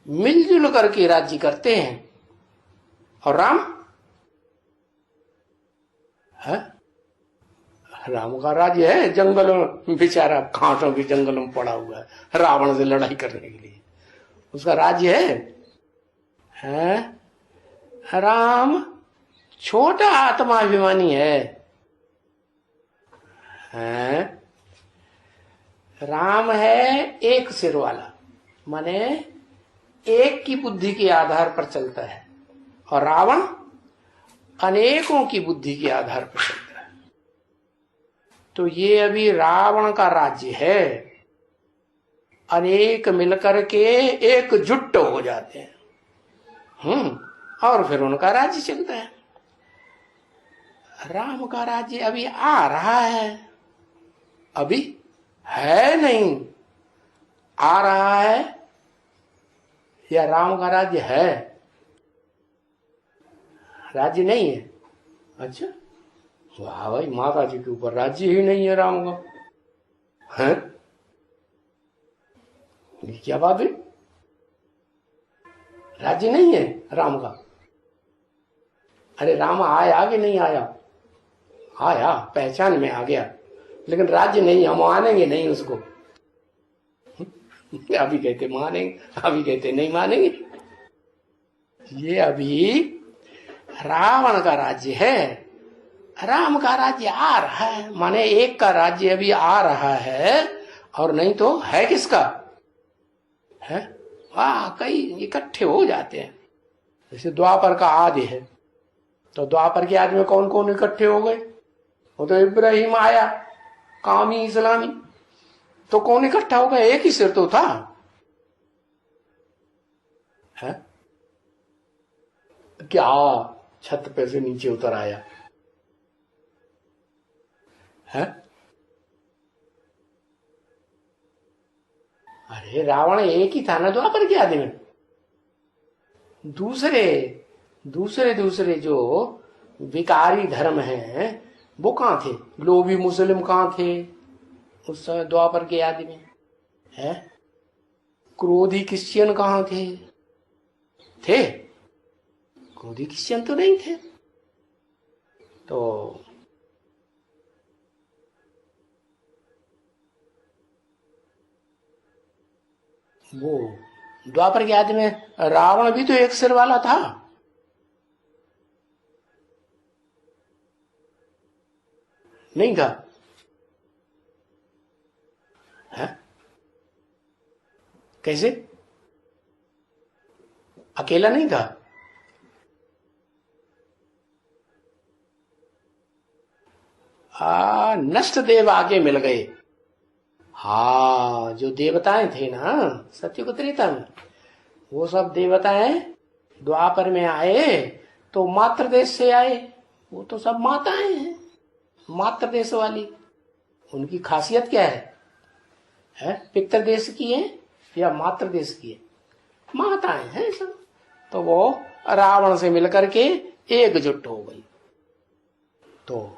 मिलजुल करके राज्य करते हैं। और राम है, राम का राज्य है जंगलों में, बेचारा खांटों के जंगलों में पड़ा हुआ है रावण से लड़ाई करने के लिए, उसका राज्य है? राम छोटा आत्माभिमानी है? राम है एक सिर वाला, माने एक की बुद्धि के आधार पर चलता है, और रावण अनेकों की बुद्धि के आधार पर चलता है। तो ये अभी रावण का राज्य है, अनेक मिलकर के एकजुट हो जाते हैं। और फिर उनका राज्य चलता है। राम का राज्य अभी आ रहा है, अभी है नहीं, आ रहा है, या राम का राज्य है? राज्य नहीं है। अच्छा, वाह भाई, माता जी के ऊपर राज्य ही नहीं है राम का, है? ये क्या बात है? राज्य नहीं है राम का? अरे राम आया कि नहीं आया? आया, पहचान में आ गया, लेकिन राज्य नहीं, हम मानेंगे नहीं उसको। अभी कहते मानेंगे, अभी कहते नहीं मानेंगे। ये अभी रावण का राज्य है, राम का राज्य आ रहा है, माने एक का राज्य अभी आ रहा है, और नहीं तो है किसका? है वाह, कई इकट्ठे हो जाते हैं। जैसे द्वापर का आदि है, तो द्वापर के आदि में कौन कौन इकट्ठे हो गए? वो तो इब्राहिम आया, कामी इस्लामी, तो कौन इकट्ठा हो गया? एक ही सिर तो था, है? क्या छत पे से नीचे उतर आया है? अरे रावण एक ही था ना द्वापर के आदि में। दूसरे दूसरे दूसरे जो विकारी धर्म हैं वो कहां थे? लोभी मुस्लिम कहां थे उस समय द्वापर के आदि में? है क्रोधी क्रिश्चियन कहां थे? थे? क्रोधी क्रिश्चियन तो नहीं थे। तो वो द्वापर के आदि में रावण भी तो एक सिर वाला था। नहीं था? है? कैसे? अकेला नहीं था? नष्ट देव आगे मिल गए। हाँ, जो देवताएं थे ना सत्युग त्रेता में, वो सब देवताएं द्वापर में आए तो मातृ देश से आए। वो तो सब माताएं हैं, मातृ देश वाली। उनकी खासियत क्या है? पितृ देश की है या मातृ देश की है? माताएं हैं सब। तो वो रावण से मिलकर के एकजुट हो गई, तो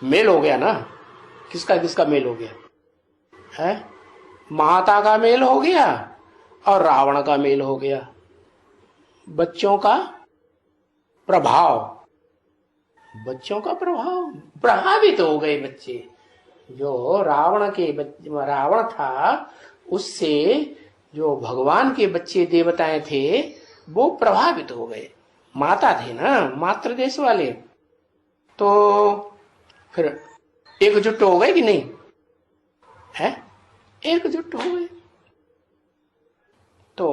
मेल हो गया ना। किसका किसका मेल हो गया? है माता का मेल हो गया और रावण का मेल हो गया। बच्चों का प्रभाव, बच्चों का प्रभाव, प्रभावित हो गए बच्चे। जो रावण था, उससे जो भगवान के बच्चे देवताएं थे वो प्रभावित हो गए। माता थे ना, मातृ देश वाले, तो फिर एकजुट हो गए कि नहीं? है एकजुट हो गए। तो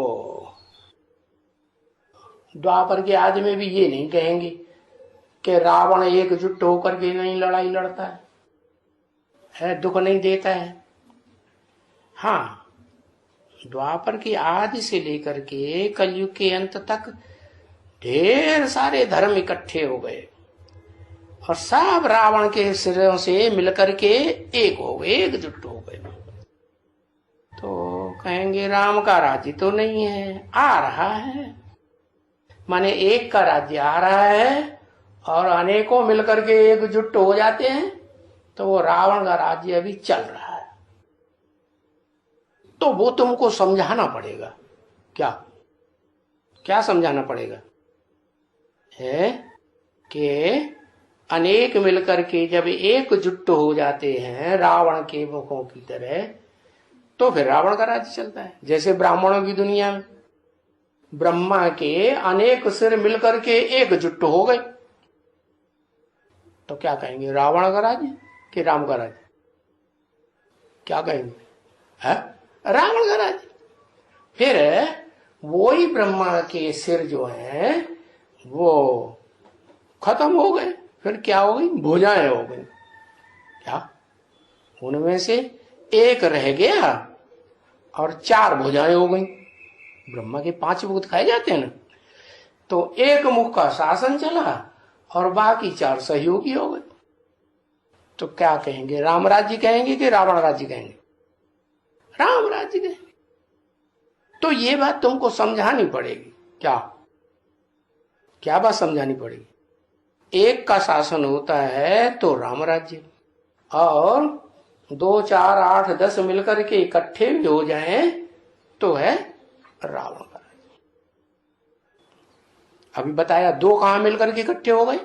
द्वापर के आदि में भी ये नहीं कहेंगे कि रावण एकजुट होकर के नहीं लड़ाई लड़ता है, दुख नहीं देता है। हाँ, द्वापर के आदि से लेकर के कलयुग के अंत तक ढेर सारे धर्म इकट्ठे हो गए और सब रावण के सिरों से मिलकर के एक हो गए, एकजुट हो गए। तो कहेंगे राम का राज्य तो नहीं है, आ रहा है, माने एक का राज्य आ रहा है और अनेकों मिलकर के एकजुट हो जाते हैं, तो वो रावण का राज्य अभी चल रहा है। तो वो तुमको समझाना पड़ेगा। क्या क्या समझाना पड़ेगा? है कि अनेक मिलकर के जब एकजुट हो जाते हैं रावण के मुखों की तरह, तो फिर रावण का राज्य चलता है। जैसे ब्राह्मणों की दुनिया में ब्रह्मा के अनेक सिर मिलकर के एकजुट हो गए, तो क्या कहेंगे? रावण का राज्य कि राम का राज्य? क्या कहेंगे? है रावण का राज्य। फिर वही ब्रह्मा के सिर जो हैं वो खत्म हो गए, फिर क्या हो गई? भुजाएं हो गई। क्या? उनमें से एक रह गया और 4 भुजाएं हो गई। ब्रह्मा के 5 भूत खाए जाते हैं ना, तो एक मुख का शासन चला और बाकी 4 सहयोगी हो गए। तो क्या कहेंगे, राम राज्य कहेंगे कि रावण राज्य कहेंगे? राम राज्य कहेंगे। तो ये बात तुमको समझानी पड़ेगी। क्या क्या बात समझानी पड़ेगी? एक का शासन होता है तो राम राज्य, और 2, 4, 8, 10 मिलकर के इकट्ठे भी हो जाएं तो है रावण का राज्य। अभी बताया 2 कहां मिलकर के इकट्ठे हो गए?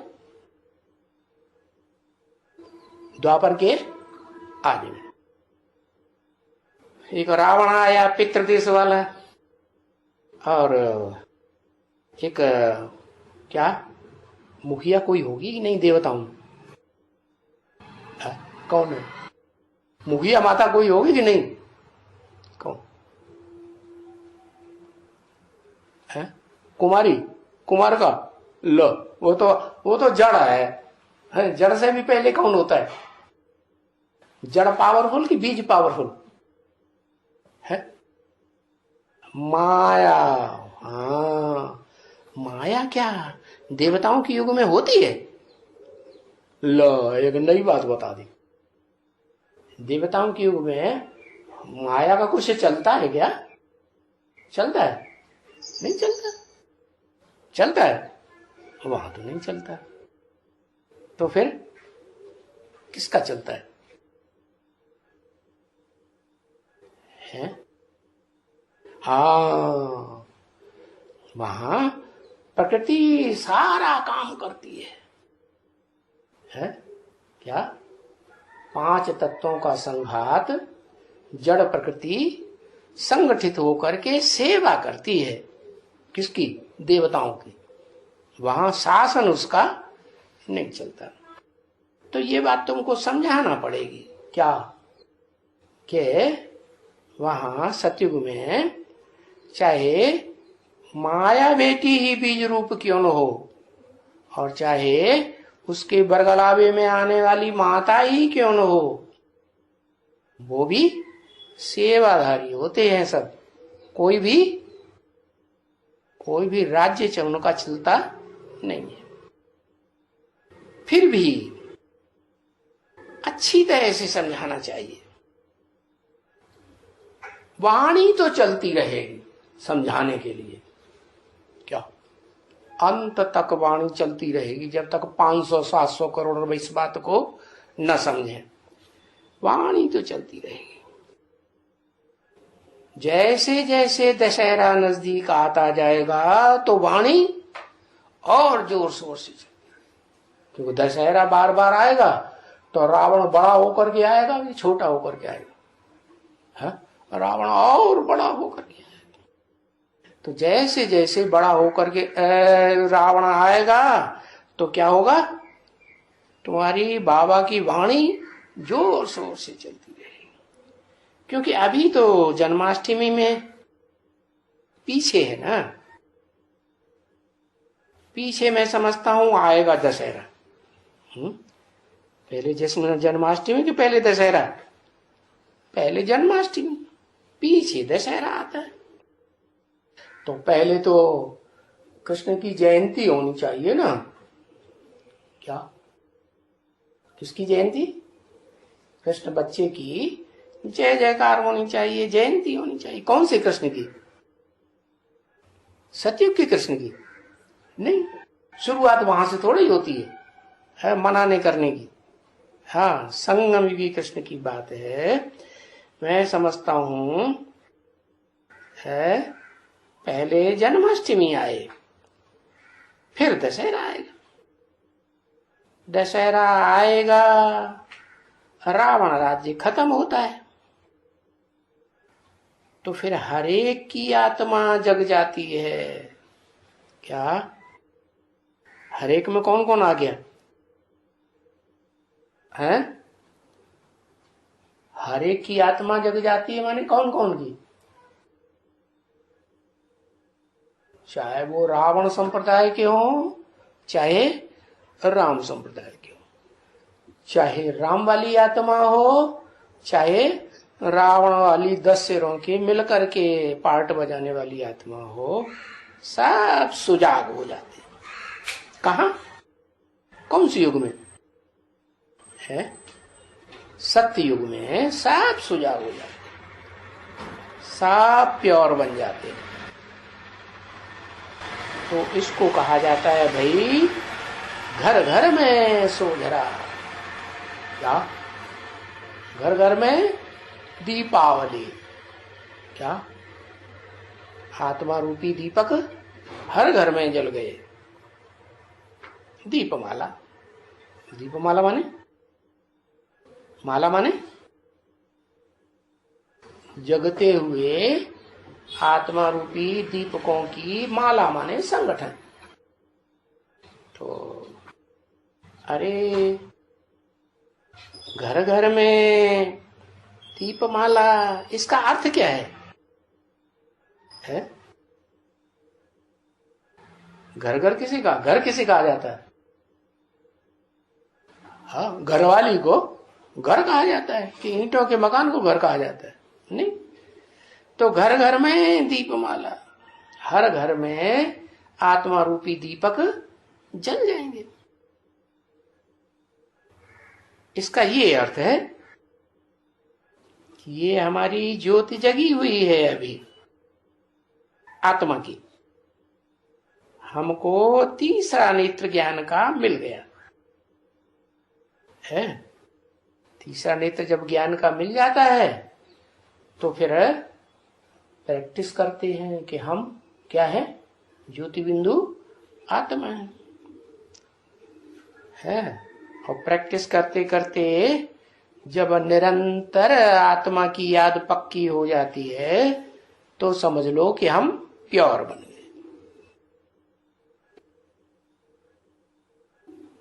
द्वापर के आदि में। एक रावण आया पितृदेश वाला, और एक क्या मुखिया कोई होगी कि नहीं देवताओं में? कौन है मुखिया? माता कोई होगी कि नहीं? कौन है? कुमारी, कुमार का लो, वो तो जड़ है। जड़ से भी पहले कौन होता है? जड़ पावरफुल कि बीज पावरफुल है? माया। हाँ, माया क्या देवताओं के युग में होती है? लो, एक नई बात बता दी। देवताओं के युग में माया का कुछ चलता है क्या? चलता है? नहीं चलता। चलता है? वहां तो नहीं चलता। तो फिर किसका चलता है? हाँ, वहां प्रकृति सारा काम करती है? क्या? 5 तत्वों का संघात जड़ प्रकृति संगठित होकर के सेवा करती है। किसकी? देवताओं की। वहां शासन उसका नहीं चलता। तो ये बात तुमको समझाना पड़ेगी। क्या? कि वहां सतयुग में चाहे माया बेटी ही बीज रूप क्यों न हो, और चाहे उसके बरगलावे में आने वाली माता ही क्यों न हो, वो भी सेवाधारी होते हैं सब। कोई भी राज्य उनका चलता नहीं है। फिर भी अच्छी तरह से समझाना चाहिए। वाणी तो चलती रहेगी समझाने के लिए। क्या? अंत तक वाणी चलती रहेगी, जब तक 500-700 करोड़ रुपए इस बात को न समझें। वाणी तो चलती रहेगी। जैसे जैसे दशहरा नजदीक आता जाएगा तो वाणी और जोर शोर से चलेगी, क्योंकि दशहरा बार बार आएगा तो रावण बड़ा होकर के आएगा कि छोटा होकर के आएगा? रावण और बड़ा होकर के आएगा। तो जैसे जैसे बड़ा होकर के रावण आएगा तो क्या होगा? तुम्हारी बाबा की वाणी जोर शोर से चलती रहेगी। क्योंकि अभी तो जन्माष्टमी में पीछे है ना, पीछे मैं समझता हूं आएगा दशहरा। पहले जैसे जन्माष्टमी के पहले दशहरा, पहले जन्माष्टमी, पीछे दशहरा आता है। तो पहले तो कृष्ण की जयंती होनी चाहिए ना? क्या? किसकी जयंती? कृष्ण बच्चे की जय जयकार होनी चाहिए, जयंती होनी चाहिए। कौन से कृष्ण की? सतयुग के कृष्ण की? नहीं, शुरुआत वहां से थोड़ी होती है मनाने करने की। हाँ, संगम युगी कृष्ण की बात है। मैं समझता हूं है पहले जन्माष्टमी आए, फिर दशहरा आएगा। दशहरा आएगा, रावण राज्य खत्म होता है, तो फिर हरेक की आत्मा जग जाती है। क्या? हरेक में कौन कौन आ गया है? हरेक की आत्मा जग जाती है माने कौन कौन की? चाहे वो रावण संप्रदाय के हो, चाहे राम संप्रदाय के हो, चाहे राम वाली आत्मा हो, चाहे रावण वाली 10 सिरों की मिलकर के पार्ट बजाने वाली आत्मा हो, सब सुजाग हो जाते। कहा? कौन सी युग में है? सत्य युग में सब सुजाग हो जाते, सब प्योर बन जाते। तो इसको कहा जाता है भाई घर घर में सोझरा। क्या? घर घर में दीपावली। क्या? आत्मा रूपी दीपक हर घर में जल गए। दीपमाला। दीपमाला माने? माला माने जगते हुए आत्मा रूपी दीपकों की माला माने संगठन। तो अरे घर घर में दीपमाला, इसका अर्थ क्या है? घर घर किसी का घर किसी कहा जाता है? हाँ, घरवाली को घर कहा जाता है कि ईंटों के मकान को घर कहा जाता है? नहीं। तो घर घर में दीपमाला, हर घर में आत्मा रूपी दीपक जल जाएंगे। इसका ये अर्थ है कि ये हमारी ज्योति जगी हुई है अभी आत्मा की। हमको तीसरा नेत्र ज्ञान का मिल गया है। तीसरा नेत्र जब ज्ञान का मिल जाता है तो फिर प्रैक्टिस करते हैं कि हम क्या है? ज्योति बिंदु आत्मा है। और प्रैक्टिस करते करते जब निरंतर आत्मा की याद पक्की हो जाती है तो समझ लो कि हम प्योर बन गए।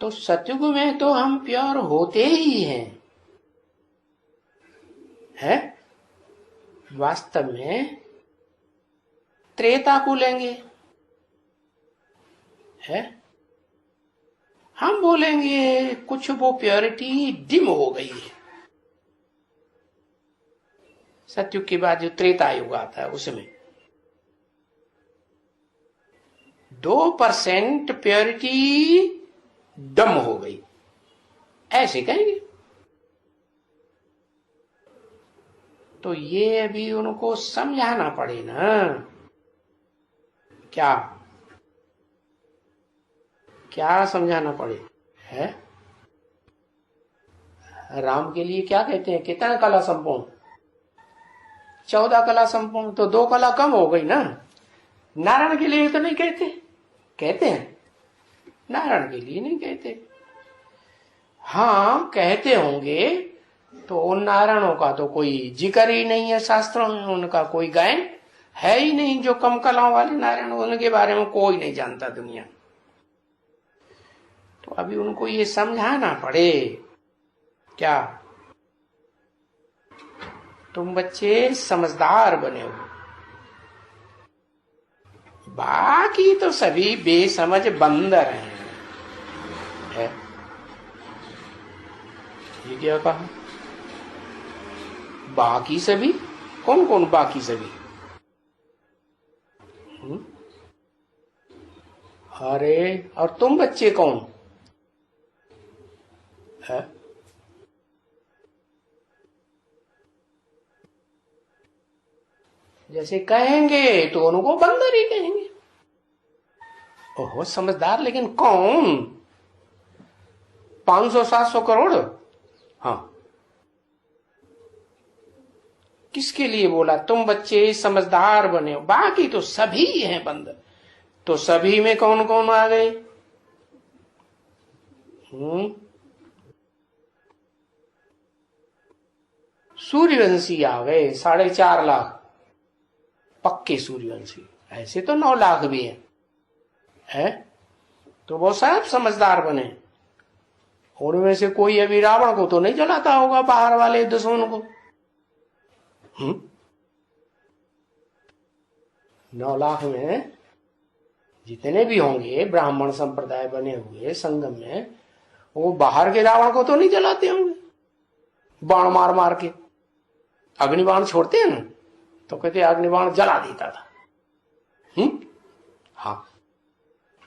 तो सतयुग में तो हम प्योर होते ही हैं, है? वास्तव में त्रेता को लेंगे, है? हम बोलेंगे कुछ वो प्योरिटी डिम हो गई है। सतयुग के बाद जो त्रेता युग आता है उसमें 2% प्योरिटी डम हो गई, ऐसे कहेंगे। तो ये अभी उनको समझाना पड़े ना। क्या क्या समझाना पड़े? है राम के लिए क्या कहते हैं? कितना कला संपूर्ण? 14 कला संपूर्ण। तो 2 कला कम हो गई ना। नारायण के लिए तो नहीं कहते? कहते हैं? नारायण के लिए नहीं कहते। हाँ कहते होंगे। तो उन नारायणों का तो कोई जिक्र ही नहीं है शास्त्रों में, उनका कोई गायन है ही नहीं। जो कम कलाओं वाले नारायण, उनके बारे में कोई नहीं जानता दुनिया। तो अभी उनको ये समझाना पड़े। क्या तुम बच्चे समझदार बने हो, बाकी तो सभी बेसमझ बंदर हैं। है? ये क्या कहा? बाकी सभी? कौन कौन बाकी सभी? अरे और तुम बच्चे कौन है? जैसे कहेंगे तो उनको बंदर ही कहेंगे। ओहो समझदार, लेकिन कौन? 500-700 करोड़? हाँ, किसके लिए बोला? तुम बच्चे समझदार बने हो, बाकी तो सभी हैं बंदर। तो सभी में कौन कौन आ गए? सूर्यवंशी आ गए 4.5 लाख पक्के सूर्यवंशी। ऐसे तो 9 लाख भी है? तो वो सब समझदार बने। उनमें से कोई अभी रावण को तो नहीं जलाता होगा, बाहर वाले दुश्मन को। 9 लाख में जितने भी होंगे ब्राह्मण संप्रदाय बने हुए संगम में, वो बाहर के रावण को तो नहीं जलाते होंगे बाण मार मार के। अग्निबाण छोड़ते हैं ना, तो कहते अग्निबाण जला देता था। हाँ,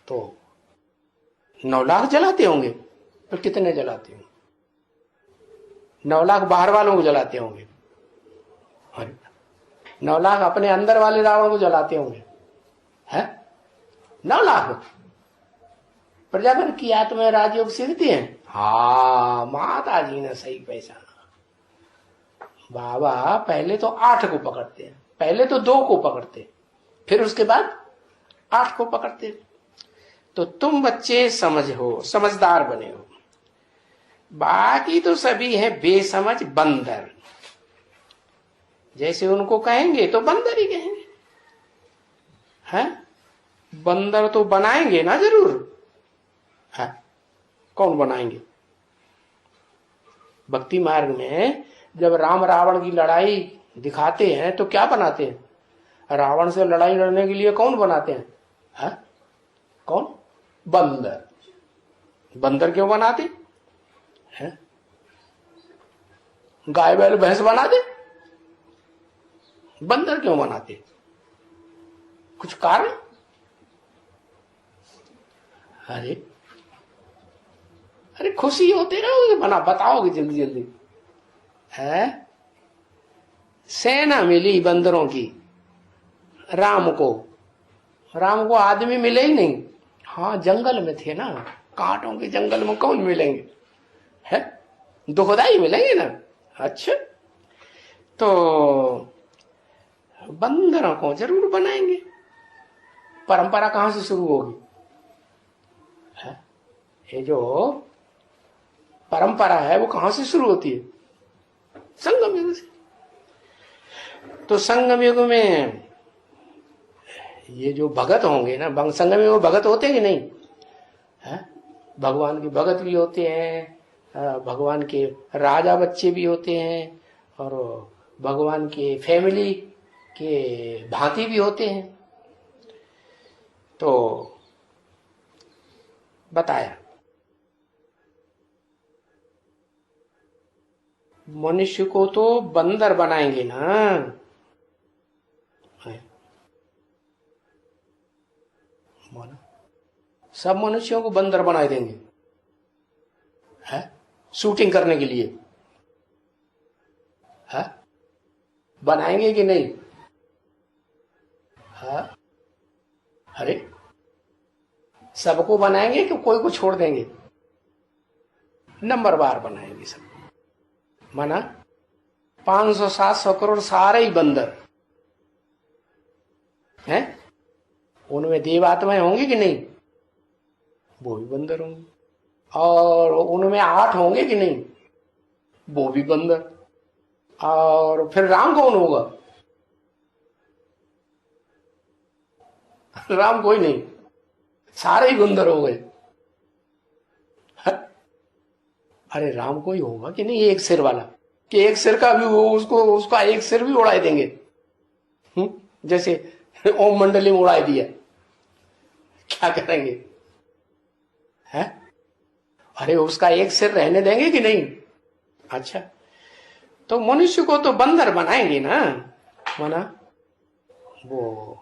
तो 9 लाख जलाते होंगे, तो कितने जलाते होंगे? 9 लाख बाहर वालों को जलाते होंगे, 9 लाख अपने अंदर वाले रावण को जलाते होंगे, है 9 लाख। प्रजापति की आत्मा राजयोग सीखती है। हाँ, माता जी ने सही पहचाना। बाबा पहले तो 8 को पकड़ते हैं, पहले तो 2 को पकड़ते, फिर उसके बाद 8 को पकड़ते। तो तुम बच्चे समझदार बने हो, बाकी तो सभी हैं बेसमझ बंदर। जैसे उनको कहेंगे तो बंदर ही कहेंगे, हैं? बंदर तो बनाएंगे ना जरूर, है? कौन बनाएंगे? भक्ति मार्ग में जब राम रावण की लड़ाई दिखाते हैं तो क्या बनाते हैं? रावण से लड़ाई लड़ने के लिए कौन बनाते हैं? है? कौन? बंदर। बंदर क्यों बनाते हैं? गाय बैल भैंस बनाते, बंदर क्यों बनाते? कुछ कारण? अरे खुशी होते रहोगे, बना बताओगे जल्दी जल्दी, है? सेना मिली बंदरों की राम को आदमी मिले ही नहीं। हाँ, जंगल में थे ना, कांटों के जंगल में कौन मिलेंगे, है? दुखदाई मिलेंगे ना। अच्छा, तो बंदरों को जरूर बनाएंगे। परंपरा कहां से शुरू होगी? है? ये जो परंपरा है वो कहां से शुरू होती है? संगम युग से। तो संगम युग में ये जो भगत होंगे ना, संगम युग में भगत होते हैं कि नहीं? है? भगवान के भगत भी होते हैं, भगवान के राजा बच्चे भी होते हैं, और भगवान के फैमिली के भांति भी होते हैं। तो बताया मनुष्य को तो बंदर बनाएंगे ना, सब मनुष्यों को बंदर बना देंगे, है? शूटिंग करने के लिए, है? बनाएंगे कि नहीं? है? अरे सबको बनाएंगे कि कोई को छोड़ देंगे? नंबरवार बनाएंगे सब। माना 500-700 करोड़ सारे ही बंदर हैं। उनमें देवात्माएं होंगी कि नहीं? वो भी बंदर होंगे। और उनमें 8 होंगे कि नहीं? वो भी बंदर। और फिर राम कौन होगा? राम कोई नहीं, सारे ही बंदर हो गए। अरे राम कोई होगा कि नहीं? एक सिर वाला, कि एक सिर का भी वो उसका एक सिर भी उड़ा देंगे, जैसे ओम मंडली में उड़ा दिया, क्या करेंगे? है? अरे उसका एक सिर रहने देंगे कि नहीं? अच्छा, तो मनुष्य को तो बंदर बनाएंगे ना। माना वो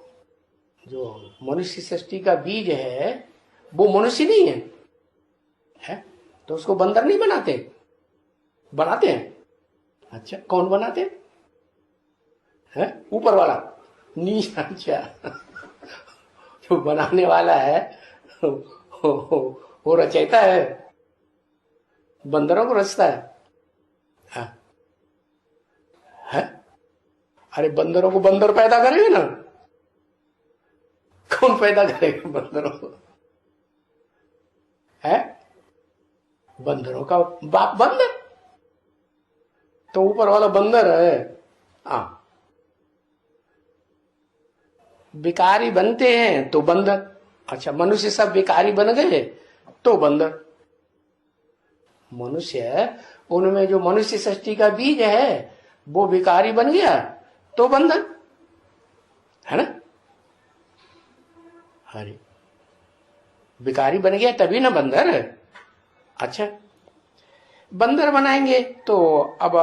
जो मनुष्य सृष्टि का बीज है वो मनुष्य नहीं है? तो उसको बंदर नहीं बनाते? बनाते हैं। अच्छा, कौन बनाते हैं? ऊपर वाला, नीचे? अच्छा, जो बनाने वाला है वो रचयिता है, बंदरों को रचता है। है? अरे बंदरों को बंदर पैदा करेगा ना, कौन पैदा करेगा बंदरों को? है? बंदरों का बाप बंदर, तो ऊपर वाला बंदर है। भिखारी बनते हैं तो बंदर। अच्छा, मनुष्य सब भिखारी बन गए तो बंदर। मनुष्य, उनमें जो मनुष्य सृष्टि का बीज है वो भिखारी बन गया तो बंदर, है ना? अरे भिखारी बन गया तभी ना बंदर है। अच्छा, बंदर बनाएंगे तो अब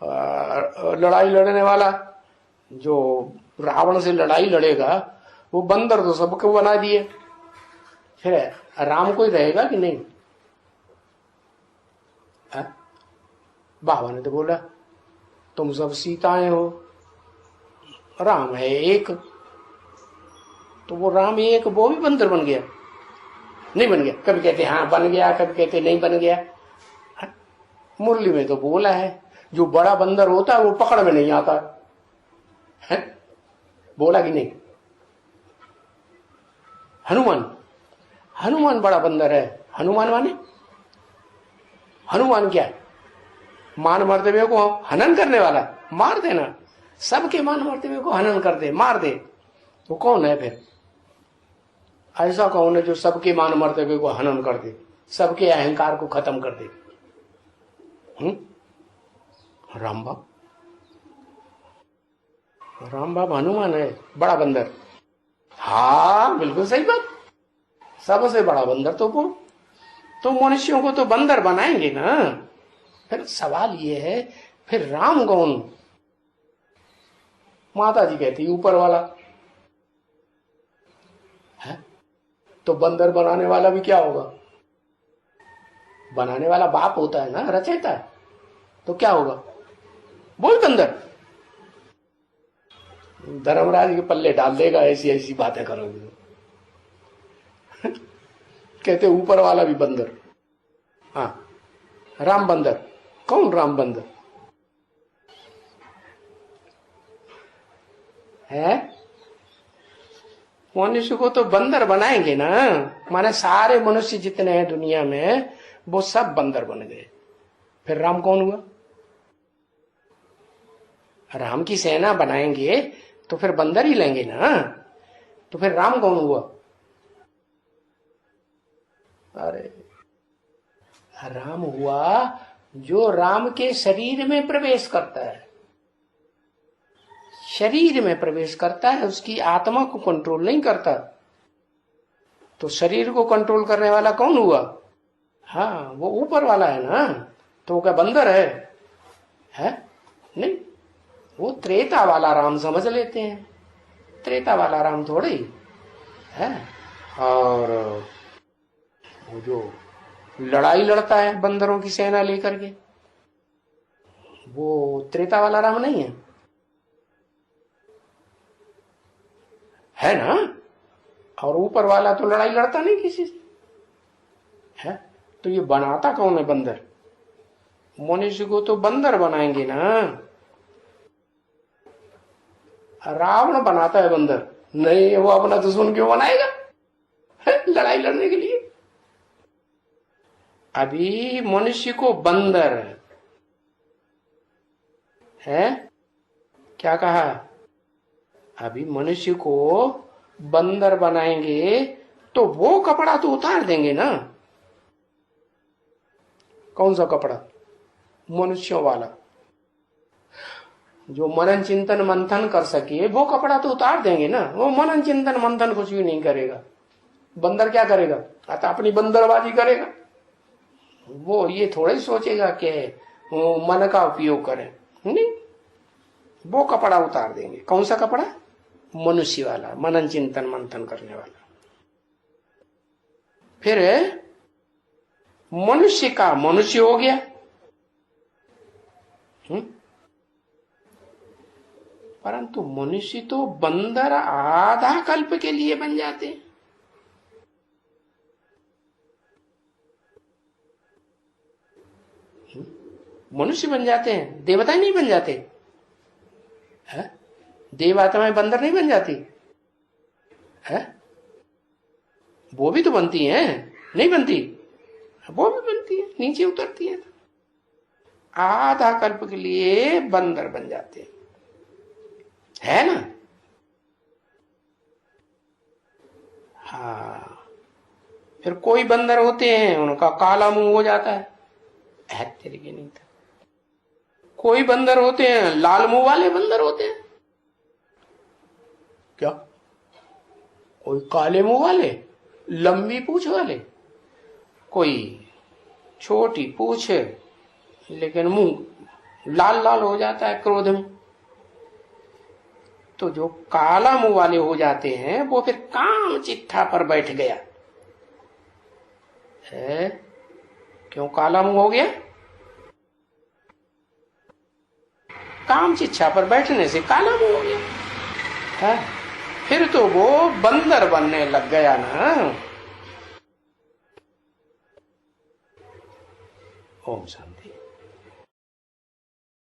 लड़ाई लड़ने वाला, जो रावण से लड़ाई लड़ेगा वो बंदर तो सबको बना दिए, फिर राम कोई रहेगा कि नहीं? बाबा ने तो बोला तुम सब सीताएं हो, राम है एक, तो वो राम एक वो भी बंदर बन गया? नहीं बन गया। कभी कहते हाँ बन गया, कभी कहते नहीं बन गया। मुरली में तो बोला है जो बड़ा बंदर होता है वो पकड़ में नहीं आता है, बोला कि नहीं? हनुमान बड़ा बंदर है। हनुमान माने हनुमान क्या है? मान मर्तबे को हनन करने वाला, मार देना, सबके मान मर्तबे को हनन कर दे, मार दे। वो कौन है फिर? ऐसा कौन है जो सबके मान मर्तबे को हनन कर दे, सबके अहंकार को खत्म कर दे? राम बाप हनुमान है बड़ा बंदर। हाँ बिल्कुल सही बात, सबसे बड़ा बंदर तो वो। तो मनुष्यों को तो बंदर बनाएंगे ना। फिर सवाल ये है फिर राम कौन? माता जी कहती ऊपर वाला है, तो बंदर बनाने वाला भी क्या होगा? बनाने वाला बाप होता है ना, रचयिता है, तो क्या होगा? बोल बंदर। धर्मराज के पल्ले डाल देगा ऐसी ऐसी बातें करोगे। कहते ऊपर वाला भी बंदर। हाँ राम बंदर। कौन राम बंदर है? मनुष्य को तो बंदर बनाएंगे ना, माने सारे मनुष्य जितने हैं दुनिया में वो सब बंदर बन गए। फिर राम कौन हुआ? राम की सेना बनाएंगे तो फिर बंदर ही लेंगे ना, तो फिर राम कौन हुआ? अरे राम हुआ जो राम के शरीर में प्रवेश करता है, शरीर में प्रवेश करता है, उसकी आत्मा को कंट्रोल नहीं करता। तो शरीर को कंट्रोल करने वाला कौन हुआ? हाँ वो ऊपर वाला है ना। तो वो क्या बंदर है? नहीं, वो त्रेता वाला राम समझ लेते हैं, त्रेता वाला राम थोड़ी है। और वो जो लड़ाई लड़ता है बंदरों की सेना लेकर के, वो त्रेता वाला राम नहीं है ना। और ऊपर वाला तो लड़ाई लड़ता नहीं किसी से है। तो ये बनाता कौन है बंदर? मनुष्य को तो बंदर बनाएंगे ना। रावण बनाता है बंदर नहीं, वो अपना दुश्मन क्यों बनाएगा लड़ाई लड़ने के लिए? अभी मनुष्य को बंदर है, क्या कहा? अभी मनुष्य को बंदर बनाएंगे तो वो कपड़ा तो उतार देंगे ना। कौन सा कपड़ा? मनुष्यों वाला, जो मनन चिंतन मंथन कर सके वो कपड़ा तो उतार देंगे ना। वो मनन चिंतन मंथन कुछ भी नहीं करेगा। बंदर क्या करेगा? तो अपनी बंदरबाजी करेगा। वो ये थोड़ा ही सोचेगा कि वो मन का उपयोग करे, नहीं, वो कपड़ा उतार देंगे। कौन सा कपड़ा? मनुष्य वाला, मनन चिंतन मंथन करने वाला। फिर मनुष्य का मनुष्य हो गया। परंतु मनुष्य तो बंदर आधा कल्प के लिए बन जाते हैं। मनुष्य बन जाते हैं, देवता नहीं बन जाते है? देवात्माएं बंदर नहीं बन जाती है? वो भी तो बनती हैं, नहीं बनती? वो भी बनती है, नीचे उतरती है, आधा कल्प के लिए बंदर बन जाते है ना। हाँ फिर कोई बंदर होते हैं उनका काला मुंह हो जाता है तेरे के नहीं था। कोई बंदर होते हैं लाल मुंह वाले बंदर होते हैं। क्या? कोई काले मुंह वाले, लंबी पूंछ वाले, कोई छोटी पूंछ लेकिन मुंह लाल लाल हो जाता है क्रोध में। तो जो काला मुंह वाले हो जाते हैं वो फिर काम चिट्ठा पर बैठ गया है। क्यों काला मुंह हो गया? काम चिट्ठा पर बैठने से काला मुंह हो गया है। फिर तो वो बंदर बनने लग गया ना। ओम शांति।